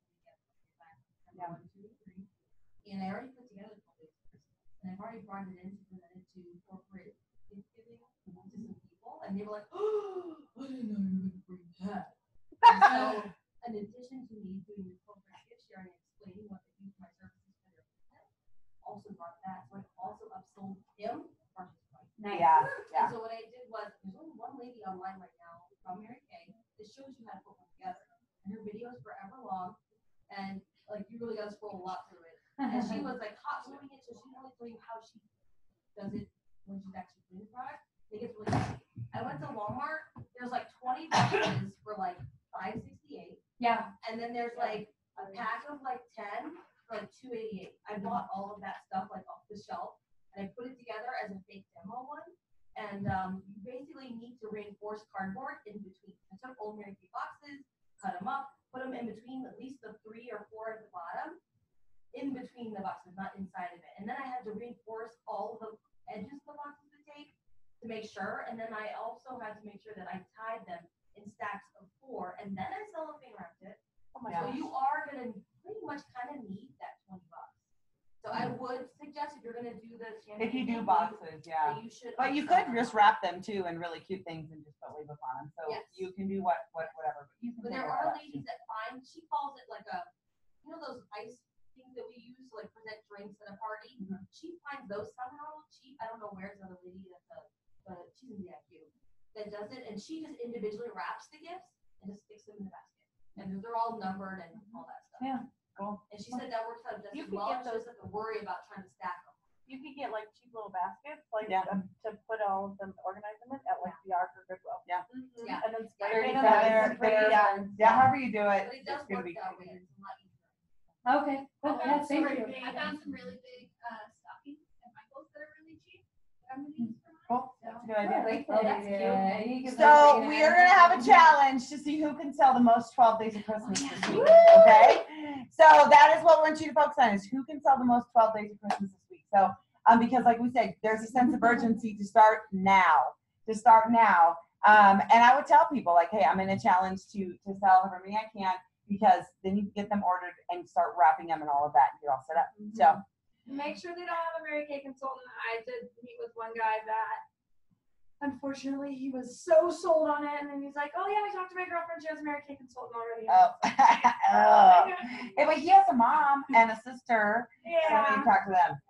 Yeah. 1, 2, 3. And I already put together 12 days of Christmas. And I've already brought it in to present it to corporate Thanksgiving to some people. And they were like, oh, I didn't know you were going to bring that. And so, in addition to me doing the corporate gift sharing and explaining what they do for my services for their business, also brought that. So I also upsold him for his price. Nice. Yeah, yeah. And so what I did was, there's only one lady online right now from Mary Kay that shows you how to put one together. And her video is forever long, and like you really gotta scroll a lot through it. And she was like hot gluing it, so she can only tell you how she does it when she's actually doing the product. It gets really messy. I went to Walmart, there's like 20 boxes for like $5.68. Yeah. And then there's like a pack of like 10 for like $2.88. I bought all of that stuff like off the shelf, and I put it together as a fake demo one. And you basically need to reinforce cardboard in between. I took old Mary Kay boxes, cut them up, put them in between at least the 3 or 4 at the bottom, in between the boxes, not inside of it. And then I had to reinforce all the edges of the boxes with tape to make sure. And then I also had to make sure that I tied them in stacks of 4, and then I cellophane wrapped it. So you are gonna pretty much kind of need that $20. So I would suggest if you're gonna do the If you do campaign, boxes, yeah. you should. But you could just wrap them too in really cute things and just put labels on them. So Yes. you can do whatever. But you can But there figure are that out, ladies too. that find, she calls it like a, you know, those ice things that we use to like present drinks at a party. Mhm. She finds those somehow cheap. I don't know where's the other lady but she's in the IQ that does it, and she just individually wraps the gifts and just sticks them in the basket, and they're all numbered and all that stuff. Yeah, cool. And she said that works out just You as could well. get She doesn't have to worry about trying to stack them. You could get like cheap little baskets, like Yeah. to put all of them, organize them in at like the Ark or Goodwill. Yeah. And then Yeah. spray them They're- and spray they're- them. Yeah, however you do it, But it it's does gonna work be. that way. It's a lot easier. Okay. Cool. Okay, Yeah, so thank pretty you. big. I found some really big stockings at Michael's that are really cheap. that I'm gonna use for mine. Cool, that's a good I idea. like Oh, that that's cute. idea. You can So put it we in are there. gonna have a challenge to see who can sell the most 12 days of Christmas Oh, this yeah. week, okay? So that is what we want you to focus on, is who can sell the most 12 days of Christmas this week. So, because like we said, there's a sense of urgency to start now, and I would tell people like, hey, I'm in a challenge to sell however many I can, because then you can get them ordered and start wrapping them and all of that, and you're all set up. So, Make sure they don't have a Mary Kay consultant. I did meet with one guy that unfortunately he was so sold on it, and then he's like, oh yeah, I talked to my girlfriend, she has a Mary Kay consultant already. oh. Hey, but he has a mom and a sister, so we Yeah. can talk to them.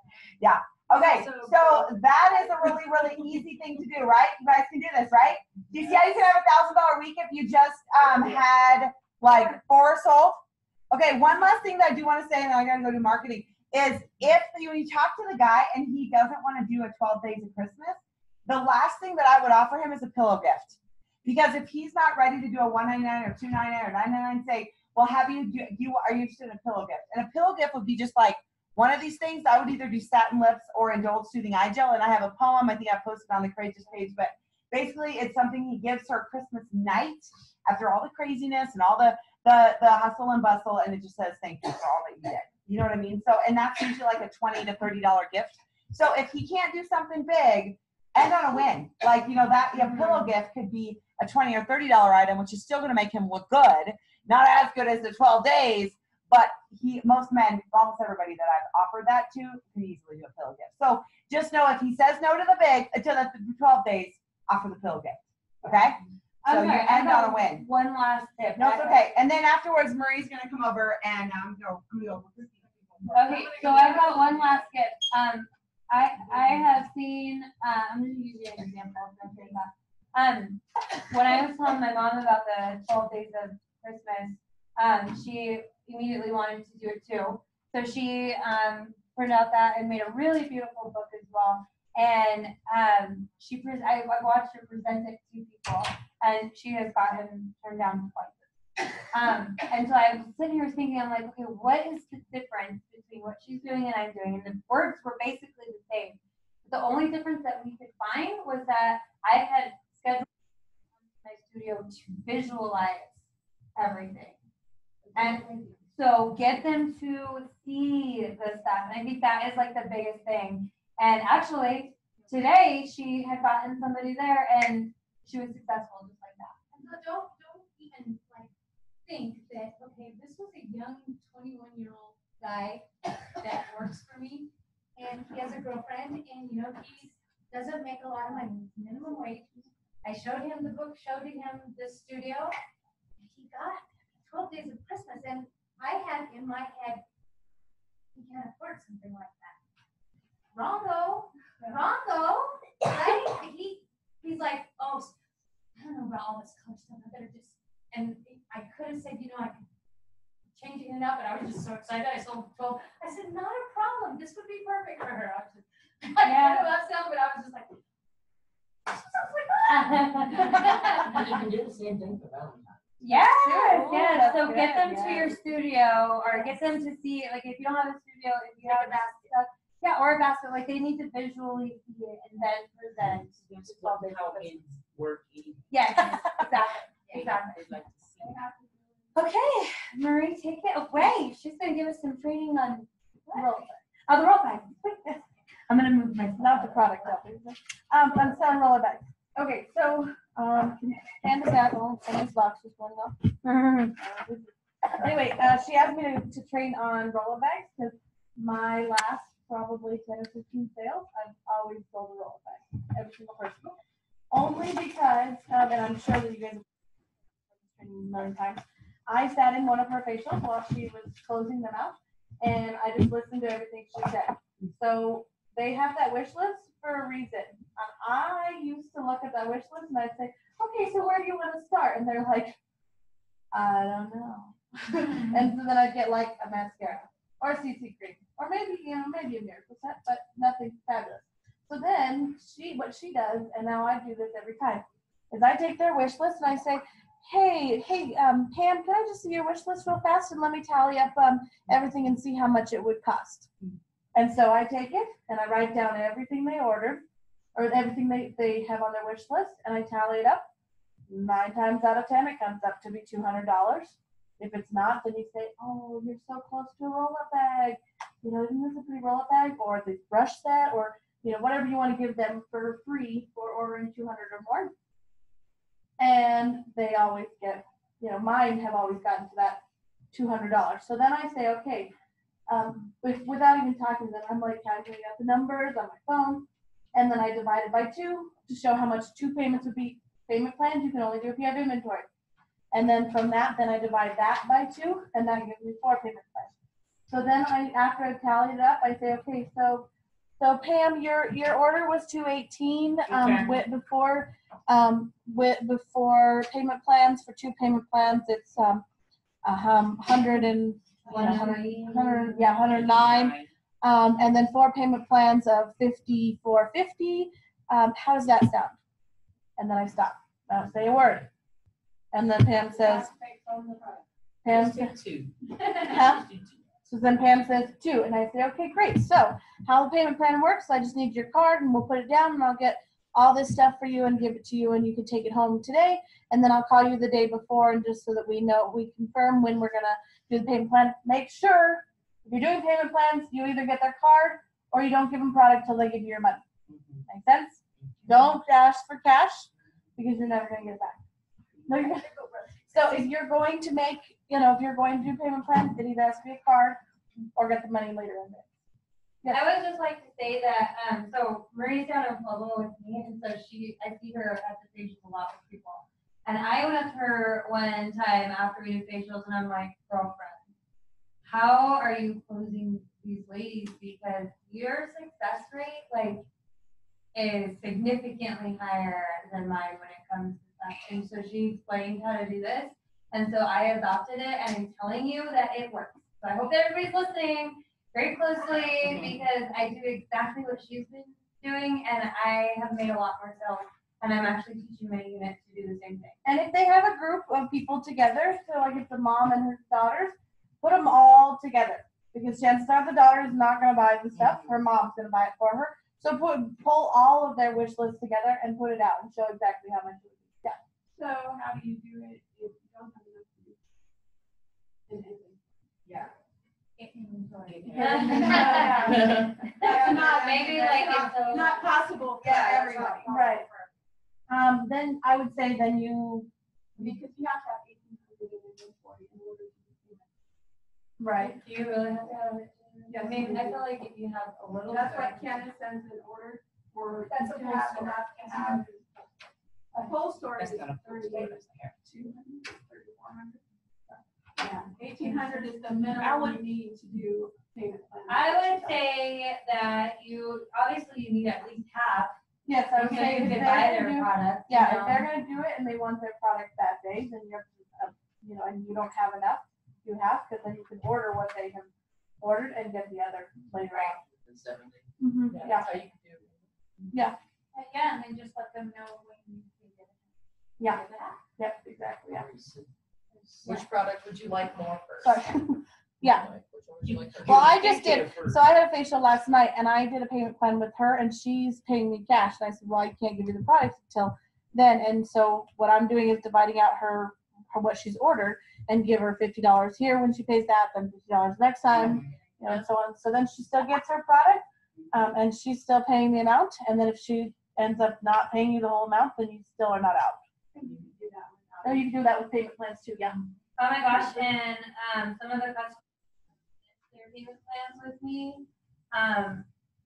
Yeah. Okay, so that is a really, really easy thing to do, right? You guys can do this, right? Do you see how you can have $1,000 week if you just had like 4 sold? Okay, one last thing that I do want to say, and then I gotta go do marketing, is if when you talk to the guy and he doesn't want to do a 12 days of Christmas, the last thing that I would offer him is a pillow gift. Because if he's not ready to do a $199 or $299 or $999, say, well, are you interested in a pillow gift? And a pillow gift would be just like one of these things. I would either do satin lips or Indulge Soothing Eye Gel. And I have a poem, I think I posted on the Courageous page, but basically it's something he gives her Christmas night after all the craziness and all the hustle and bustle, and it just says thank you for all that you did. You know what I mean? So, and that's usually like a $20 to $30 gift. So if he can't do something big, end on a win. Like, that pillow gift could be a $20 or $30 item, which is still going to make him look good. Not as good as the 12 days, but most men, almost everybody that I've offered that to, can easily do a pillow gift. So just know if he says no to the 12 days, offer the pillow gift. Okay? So you end on a win. One last tip. No, it's okay. And then afterwards, Marie's going to come over and go. Okay, so I've got one last gift. I have seen, I'm just using an example. When I was telling my mom about the 12 days of Christmas, she immediately wanted to do it too. So she printed out that and made a really beautiful book as well. And I watched her present it to people, and she has gotten turned down twice. And so I was sitting here thinking, I'm like, okay, what is the difference between what she's doing and I'm doing? And the words were basically the same. The only difference that we could find was that I had scheduled my studio to visualize everything. And so get them to see the stuff. And I think that is like the biggest thing. And actually, today she had gotten somebody there and she was successful just like that. And so don't even like think that, okay, this was a young 21-year-old guy that works for me and he has a girlfriend and he doesn't make a lot of money, minimum wage. I showed him the book, showed him the studio. He got 12 days of Christmas and I had in my head, he can't afford something like that. Wrongo, right? He's like, oh, I don't know about all this color stuff. I better just, and I could have said, I could change it up, but I was just so excited. I said, not a problem. This would be perfect for her. I was just, I don't know that sound, but I was just like, But you can do the same thing for Valentine's. Yes. So good, get them to your studio, or get them to see, like if you don't have a studio, if you have a basket, or a basket, like they need to visually see it and then present. How it's working. Yes, exactly. Okay, Marie, take it away. She's gonna give us some training on the roll bag. I'm gonna move my, Not the product up. I'm selling roller bags. Okay, so hand us out. Oh, and this box is going off. Anyway, she asked me to train on roller bags because my last probably 10 or 15 sales, I've always sold a roller bag, every single person. Only because, and I'm sure that you guys have training a million times, I sat in one of her facials while she was closing them out, and I just listened to everything she said. So they have that wish list for a reason. I used to look at that wish list and I'd say, okay, so where do you want to start? And they're like, I don't know. And so then I'd get like a mascara or a CC cream or maybe a miracle set, but nothing fabulous. So then what she does, and now I do this every time, is I take their wish list and I say, hey, Pam, can I just see your wish list real fast and let me tally up everything and see how much it would cost. And so I take it and I write down everything they ordered or everything they have on their wish list and I tally it up. 9 times out of 10, it comes up to be $200. If it's not, then you say, oh, you're so close to a roll-up bag. Isn't this a pretty roll-up bag? Or this brush set or, whatever you want to give them for free for ordering 200 or more. And they always get, mine have always gotten to that $200. So then I say, okay, without even talking to them, I'm like calculating out the numbers on my phone. And then I divide it by 2 to show how much 2 payments would be. Payment plans you can only do if you have inventory. And then from that, then I divide that by 2, and that gives me 4 payment plans. So then after I tally it up, I say, okay, so Pam, your order was $218 before payment plans. For 2 payment plans, it's 109. And then 4 payment plans of $54.50. How does that sound? And then I stop. I don't say a word. And then Pam says, Pam says, Two. huh? So then Pam says 2, and I say, okay, great. So how the payment plan works, I just need your card, and we'll put it down, and I'll get all this stuff for you and give it to you, and you can take it home today. And then I'll call you the day before, and just so that we know, we confirm when we're gonna do the payment plan. Make sure if you're doing payment plans, you either get their card or you don't give them product till they give you your money. Make sense? Don't ask for cash because you're never gonna get it back. No, you're gonna go broke. So if you're going to make, if you're going to do payment plans, it either has to be a card or get the money later in the day. I would just like to say that, so Marie's down in Pueblo with me, and so I see her at the station a lot with people. And I went up to her one time after we did facials, and I'm like, girlfriend, how are you closing these ladies? Because your success rate, is significantly higher than mine when it comes to stuff. And so she explained how to do this. And so I adopted it, and I'm telling you that it works. So I hope that everybody's listening very closely, because I do exactly what she's been doing, and I have made a lot more sales, and I'm actually teaching my unit to do the same thing. And if they have a group of people together, so like if the mom and her daughters, put them all together, because chances are the daughter is not going to buy the stuff. Her mom's going to buy it for her. So pull all of their wish lists together and put it out and show exactly how much it would be. Yeah. So how do you do it if you don't have enough food? Yeah. Maybe it's not possible for everybody. Right. Then I would say then you. Because you have to have 1,800 in inventory in order to do it. Right. Do you really have to have it? I mean, I feel like if you have a little. That's why Candace sends an order for That's you a to full have store. enough to have. A whole store is That's not a full 38, store, that's hair. 200, 3,400. Yeah, 1,800 is the minimum you need to do payment plan. I would say that obviously you need at least half. Yes, I would Because say you if could they're buy gonna their do, product. yeah, you if know. they're gonna do it and they want their product that day, then you have to, and you don't have enough, you have, because then you can order what they have ordered and get the other later on. Yeah. That's how you can do it. Yeah. Yeah, and then just let them know when you can get it. Yeah. Yep, exactly, yeah. Which product would you like more first? Sorry. Yeah. Which one would you like first? Well, I just did, so I had a facial last night and I did a payment plan with her and she's paying me cash. And I said, well, I can't give you the product until then. And so what I'm doing is dividing out her what she's ordered and give her $50 here when she pays that, then $50 next time, and so on. So then she still gets her product, and she's still paying the amount. And then if she ends up not paying you the whole amount, then you still are not out. Or you can do that with payment plans too, yeah. Oh my gosh, and some of the customers their payment plans with me.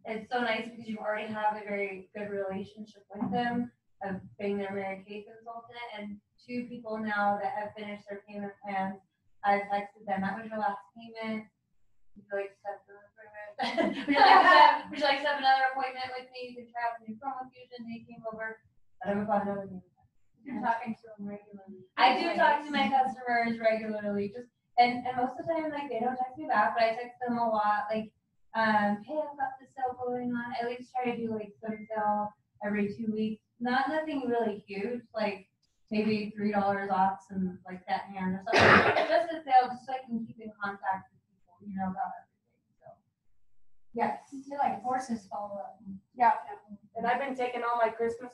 It's so nice because you already have a very good relationship with them of being their Mary Kay consultant, and 2 people now that have finished their payment plans. I texted them, that was your last payment. Would you like to set an appointment? Would you like to have another appointment with me? You can try out the new promo fusion. They came over. I don't know about another payment plan. You're talking to them regularly. I do talk to my customers regularly, and most of the time, they don't text me back, but I text them a lot, hey, I've got this sale going on. I at least try to do some sale every 2 weeks. Nothing really huge, maybe $3 off some that hand or something. Just a sale, just so I can keep in contact with people, about everything. So Yes. You're like horses follow up. Yeah. And I've been taking all my Christmas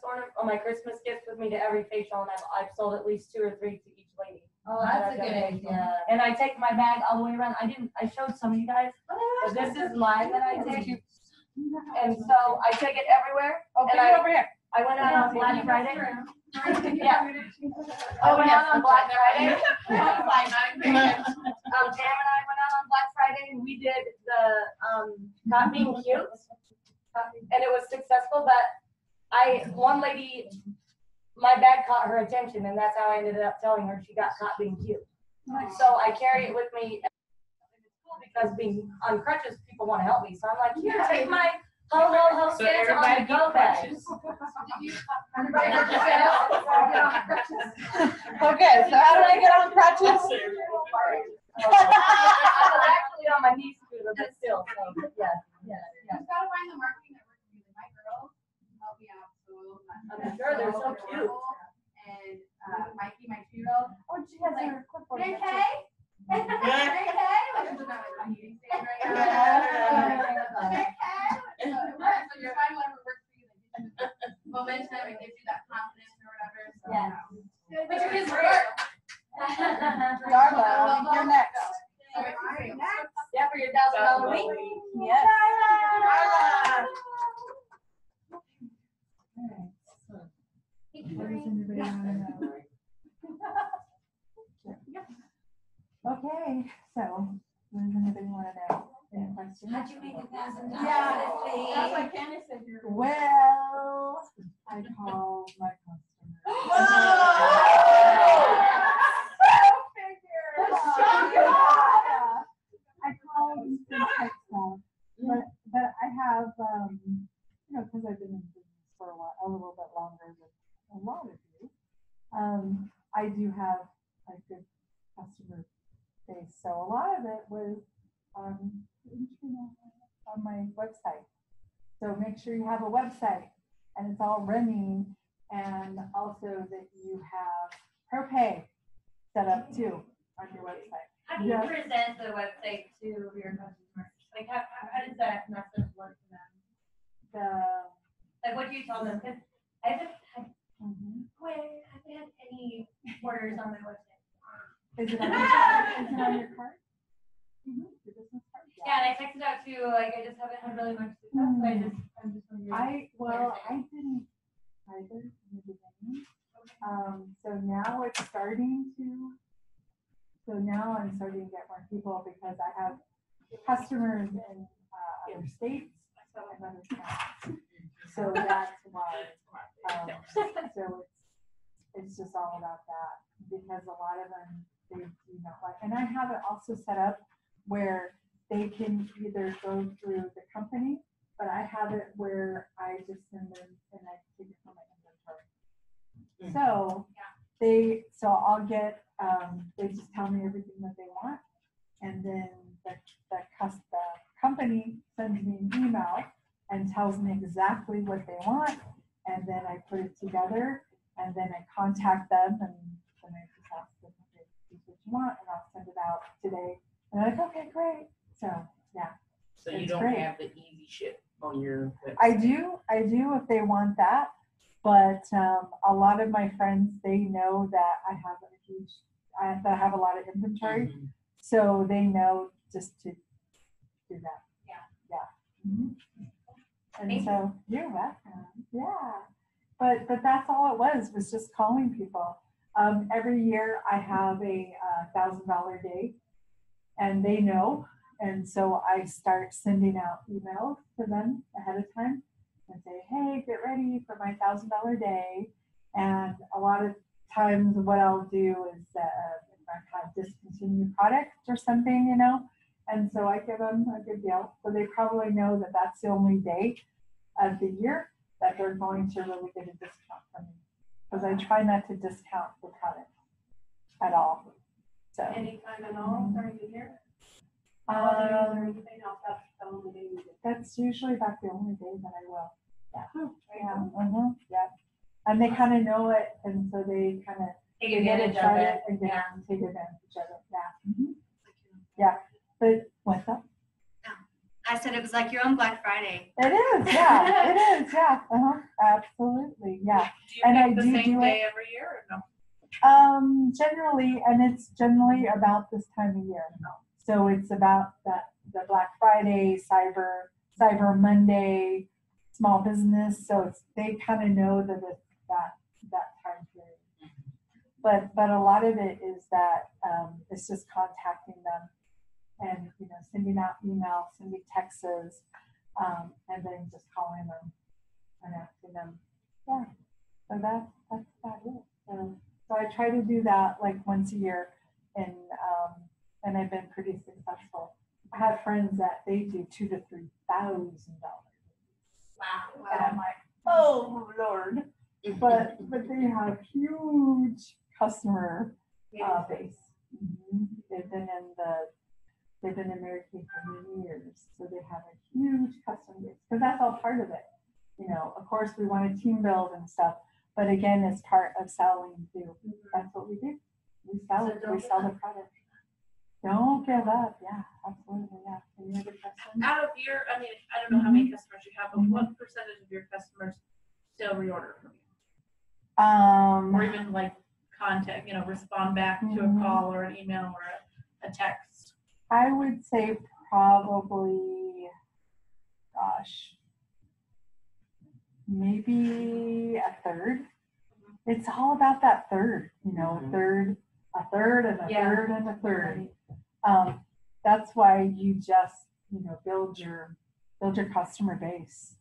gifts with me to every facial, and I've sold at least 2 or 3 to each lady. Oh, that's a good idea. And I take my bag all the way around. I showed some of you guys, but this is mine that I take. And so I take it everywhere. Oh, And bring it over here. I went out on Black Friday. Yeah. I went out on Black Friday. Pam and Pam and I went out on Black Friday and we did the not being cute, and it was successful. But one lady, my bag caught her attention, and that's how I ended up telling her she got caught being cute. So I carry it with me because being on crutches, people want to help me. So I'm like, here, take my ho So stands on everybody the go bag. Okay, so how did I get on crutches? I was actually on my knee scooter, but still, so, yeah. Chloe. Yes. What does anybody want to know? Okay, so, what does anybody want to know? Any questions? How'd you make $1,000? That's what Candace said. Well, I called my customer. I called and text them, but I have, because I've been in business for a little bit longer than a lot of you. I do have a good customer base, so a lot of it was on my website. So make sure you have a website and it's all running, and also that you have ProPay set up too on your website. How do you present the website to your customers? Like, how does that message work to them? Like, what do you tell them? Because I just had, I haven't had any orders on my website. Is it on your card? Your business card? Yeah, and I texted out too, like, I just haven't had really much success, so I'm just wondering. I didn't either in the beginning. So now it's starting to. So now I'm starting to get more people because I have customers in other states and other towns. So that's why. So it's just all about that, because a lot of them, they do not like, and I have it also set up where they can either go through the company, but I have it where I just send them and I take it from my inventory. So I'll get, they just tell me everything that they want, and then the company sends me an email and tells me exactly what they want, and then I put it together, and then I contact them, and then I just ask them, okay, this is what you want, and I'll send it out today. And they're like, okay, great. So yeah. So you It's don't great. have the easy shit on your website. I do if they want that, but a lot of my friends, they know that I have that I have a lot of inventory, Mhm. so they know just to do that. Yeah. Mhm. And so you're welcome. Yeah, but that's all it was just calling people. Every year I have a $1,000 day, and they know. And so I start sending out emails to them ahead of time and say, hey, get ready for my $1,000 day. And a lot of times what I'll do is if I have discontinued products or something, and so I give them a good deal. So they probably know that that's the only day of the year that they're going to really get a discount from me. Because I try not to discount the product at all. So Anytime at all during the year? That's usually about the only day that I will. Yeah. Yeah. And they kind of know it, and so they kind of Take advantage of it. and take advantage of it. Yeah. Yeah. But what's up? I said it was like your own Black Friday. It is. Yeah. It is. Yeah. Absolutely. Yeah. Do you And pick I the do same do day it. every year or no? Generally, and it's generally about this time of year. So it's about the Black Friday, Cyber Monday, small business. So they kind of know that it's that time period. But a lot of it is that it's just contacting them and sending out emails, sending texts, and then just calling them and asking them. Yeah. So that's about it. So I try to do that like once a year, and I've been pretty successful. I have friends that they do $2,000 to $3,000. Wow. And I'm like, oh Lord. But they have huge customer base. They've been in Mary Kay for many years, so they have a huge customer base. Because that's all part of it. Of course we want to team build and stuff, but again, it's part of selling too. That's what we do. We sell it. We sell the product. Don't give up. Yeah, absolutely. Yeah. Any other questions? Out of your, I don't know how many customers you have, but what percentage of your customers still reorder from you? Or even like contact, respond back to a call or an email or a text? I would say probably, gosh, maybe a third. It's all about that third, you know, a third and a Yeah. third and a third. That's why you just, you know, build your customer base.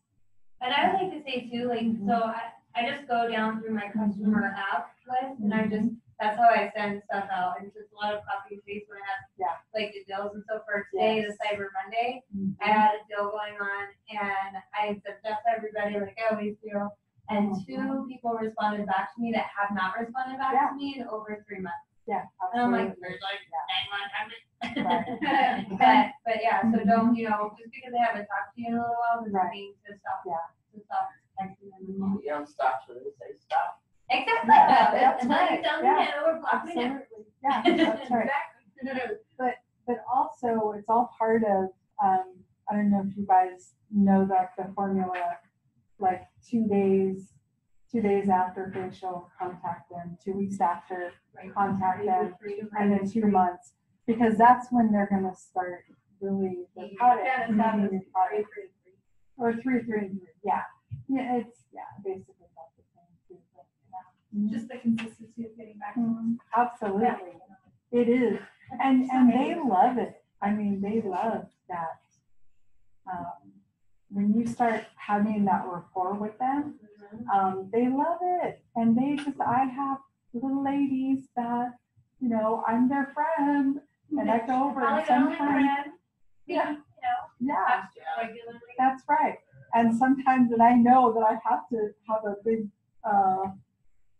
And I would like to say too, like, so I just go down through my customer app list and I just, that's how I send stuff out. And it's just a lot of copy and paste when I have like the deals. And so for today, the Cyber Monday, I had a deal going on and I said that to everybody like I always do. And 2 people responded back to me that have not responded back to me in over 3 months. Yeah, And I'm absolutely. like, there's like, Right. but yeah, so don't, you know, just because they haven't talked to you in a little while doesn't mean to stop. Yeah. To stop texting them. You don't stop till they say stop. Exactly. That's Until right. you tell me Yeah. no or block me now. Absolutely. Yeah, that's right. But also, it's all part of, I don't know if you guys know that the formula, like 2 days after facial, contact them, 2 weeks after, contact them, and then 2 months, because that's when they're gonna start really the product, needing new product. Or 3, yeah. Yeah, it's, basically about the same too. But, yeah. Just the consistency of getting back to them. Absolutely. It is. And they love it. I mean, they love that. When you start having that rapport with them, they love it. And I have little ladies that, you know, I'm their friend. And I go over and sometimes, yeah, that's right. And sometimes that I know that I have to have a big,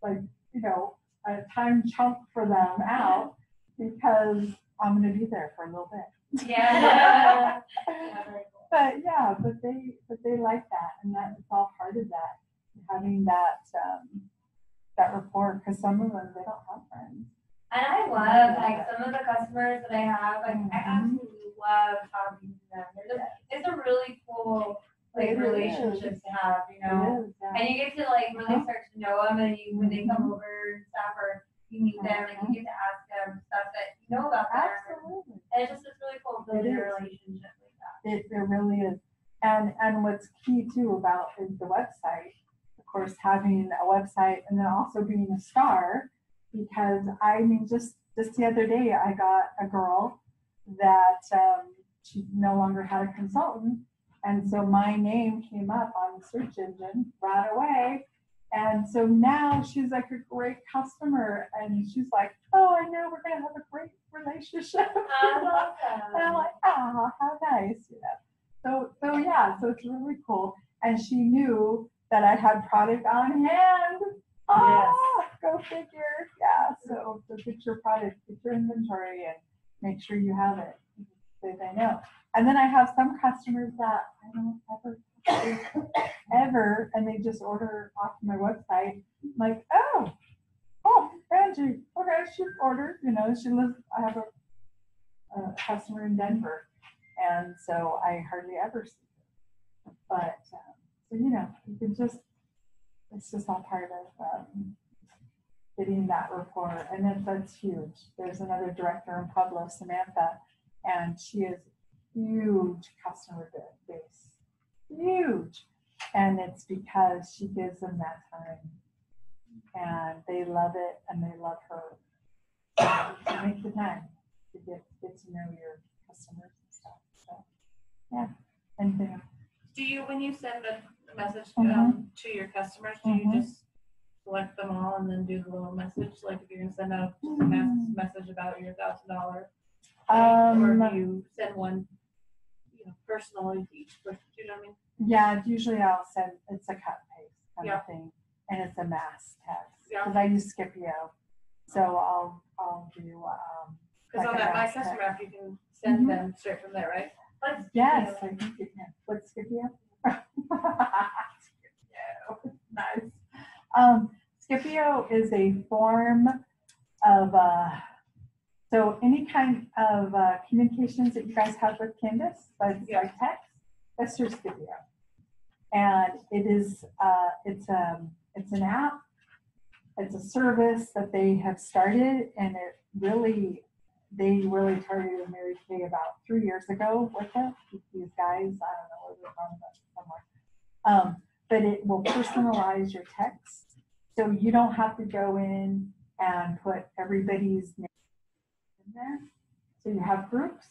like, you know, a time chunk for them out because I'm going to be there for a little bit. Yeah. But they like that, and that's all part of that, having that rapport. Because some of them, they don't have friends. And I love like some of the customers that I have. Like I absolutely love talking to them. It's a really cool like relationship to have, you know. And you get to like really start to know them, and when they come over and stuff, or you meet them, and you get to ask them stuff that you know about them. Absolutely. And it's really cool building a relationship like that. It really is. And what's key too about the website, of course, having a website and then also being a star, because I mean, just the other day, I got a girl that she no longer had a consultant. And so my name came up on the search engine right away. And so now she's like a great customer. And she's like, oh, I know we're going to have a great relationship. I love that. And I'm like, oh, how nice, you know. So yeah, so it's really cool. And she knew that I had product on hand. Oh, go figure. Yeah, so get your product, get your inventory, and make sure you have it. So they know. And then I have some customers that I don't ever, and they just order off my website. I'm like, oh, Angie, okay, she ordered. You know, she lives. I have a customer in Denver, and so I hardly ever see her. But so you know, you can just. It's just all part of getting that rapport, and that's huge. There's another director in Pueblo, Samantha, and she is huge customer base, huge, and it's because she gives them that time, and they love it, and they love her. So make the time to get to know your customers and stuff. So yeah, anything else? Do you, when you send a message to your customers, do Mhm. you just select them all and then do the little message? Like if you're gonna send out just a message about your $1,000, or do you send one, you know, personally to each person? Do you know what I mean? Yeah, usually I'll send, it's a cut and paste kind Yeah. of thing, and it's a mass text, Yeah. because I use Scipio, so I'll do, Because like on a that My mass Customer text. app, you can send them straight from there, right? Yes, I think you can. What's Scipio? Scipio, nice. Scipio is a form of, so any kind of communications that you guys have with Candace, like text, that's through Scipio. And it is, it's an app, it's a service that they have started, and it really they really targeted Mary Kay about 3 years ago with it. These guys, I don't know where they're from, but somewhere. But it will personalize your text. So you don't have to go in and put everybody's name in there. So you have groups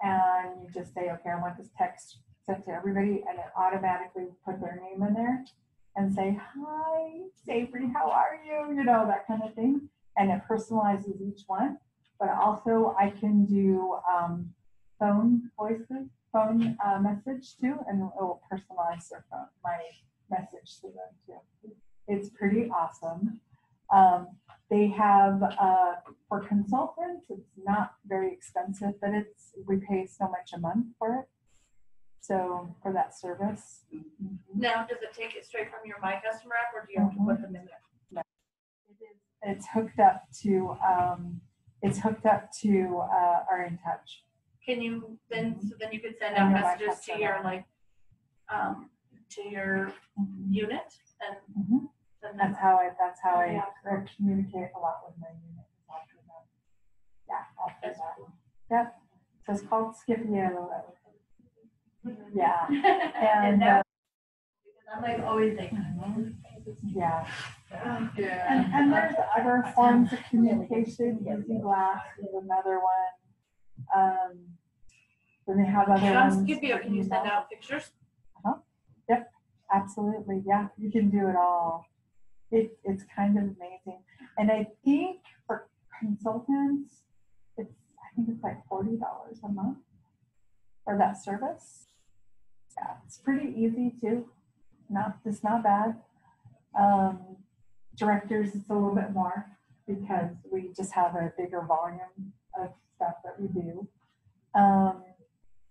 and you just say, okay, I want this text sent to everybody, and it automatically put their name in there and say, hi, Savory, how are you? You know, that kind of thing. And it personalizes each one. But also I can do phone message too, and it will personalize their phone, my message to them too. It's pretty awesome. They have, for consultants, it's not very expensive, but we pay so much a month for it. So for that service. Now, does it take it straight from your My Customer app, or do you have to put them in there? No. It's hooked up to our InTouch. Can you then, so then you could send out messages to your to your unit and send them. That's how I communicate a lot with my unit. After that. Yep. So it's called Scipio. Yeah. And I'm like always like, yeah. And there's other forms of communication. Easy Blast is another one. Then they have other ones. Scipio, can you send out pictures? Yep, absolutely. Yeah, you can do it all. It's kind of amazing. And I think for consultants, I think it's like $40 a month for that service. Yeah, it's pretty easy too. It's not bad. Directors, it's a little bit more because we just have a bigger volume of stuff that we do.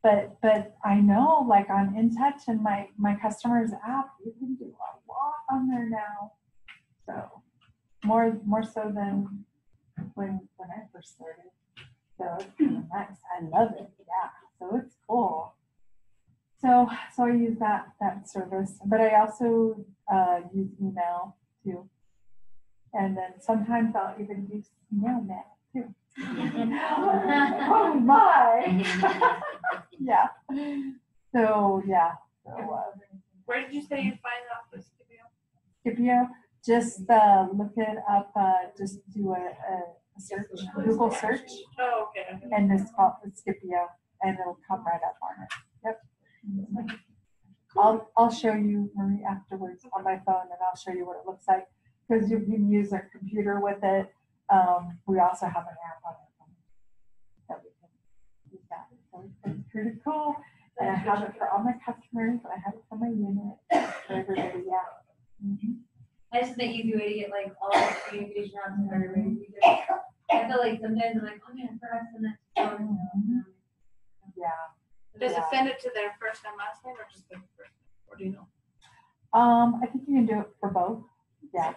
But I know, like on InTouch and my customers app, you can do a lot on there now. So more so than when I first started. So it's kind of nice. I love it. Yeah. So it's cool. So I use that service, but I also use email too. And then sometimes I'll even use Mailman too. Oh my! Yeah. So yeah. Where did you say you find out the Scipio? Scipio, just look it up. Just do a search, Google search. Oh, okay. And it's called Scipio, and it'll come right up on it. Yep. I'll show you, Marie, afterwards on my phone, and I'll show you what it looks like, because you can use a computer with it. We also have an app on our phone that we can use that. So it's pretty cool. And I have it for all my customers. I have it for my unit, for everybody. Yeah. I just make easy way to get like all the communication out to everybody. I feel like sometimes I'm like, oh man, I forgot to send that to someone. Yeah. Does it send it to their first and last name, or just their first name? Or do you know? I think you can do it for both. Yeah.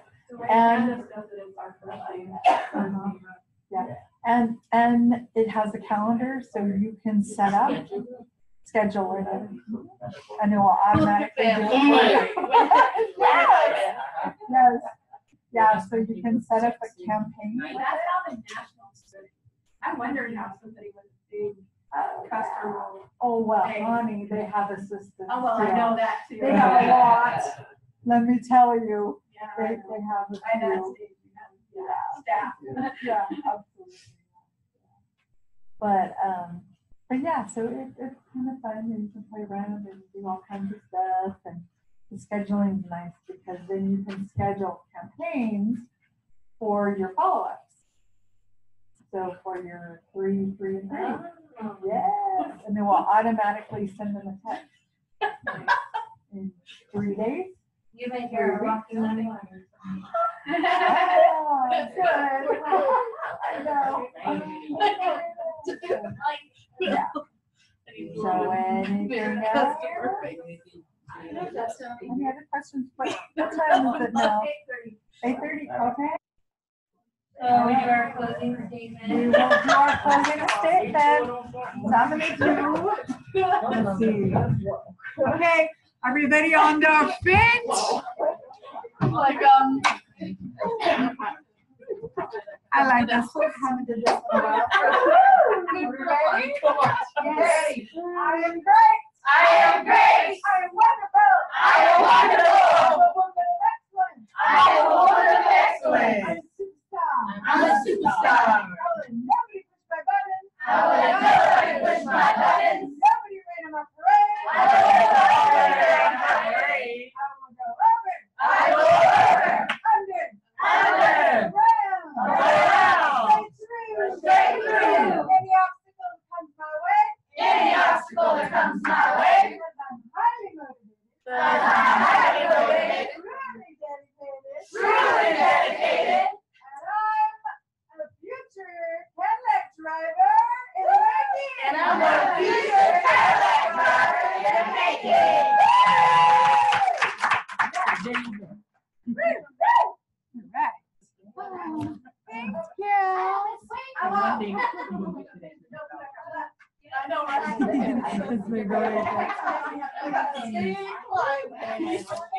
And yeah. And it has a calendar, so you can set up, schedule it, and it will automatically do it. Yes. Yeah, so you can set up a campaign. That sounded national. I'm wondering how somebody with a big customer. Oh, well, honey, they have assistants. Oh, well, I know that too. They have a lot. Let me tell you, Yeah, they have a I know. few. Staff. Yeah, absolutely. But yeah, so it's kind of fun, and you can play around and do all kinds of stuff, and the scheduling is nice because then you can schedule campaigns for your follow-ups. So for your 3, and 3. Yes, and it will automatically send them a text in 3 days. You make your Rocky Mountain. Oh, good. I know. Yeah. So anything else? Any other questions? What time is it now? 8:30. Okay. So we do our closing statement. We will do our closing statement. Let's see. Okay, everybody on their feet. Like I like that. So haven't did this in a while. Ready? Come on. Ready. I am great. I am great. I am wonderful. I am wonderful. I am a woman of excellence. I am a woman of excellence. I'm a superstar. I'm a superstar. I will never push my buttons. I will never push my buttons. Nobody ran on my parade. I will never rain on my parade. I will go over. I will over. Under. Under. Around. Around. Straight through. Straight through. Any obstacle that comes my way. Any obstacle that comes my way. Because I'm highly motivated. Because I'm highly motivated. Really dedicated. Truly dedicated. And I'm a future Cadillac driver in the making. And I'm a future Cadillac driver in the making. Thank you. I know, right? It's been great. Stay quiet.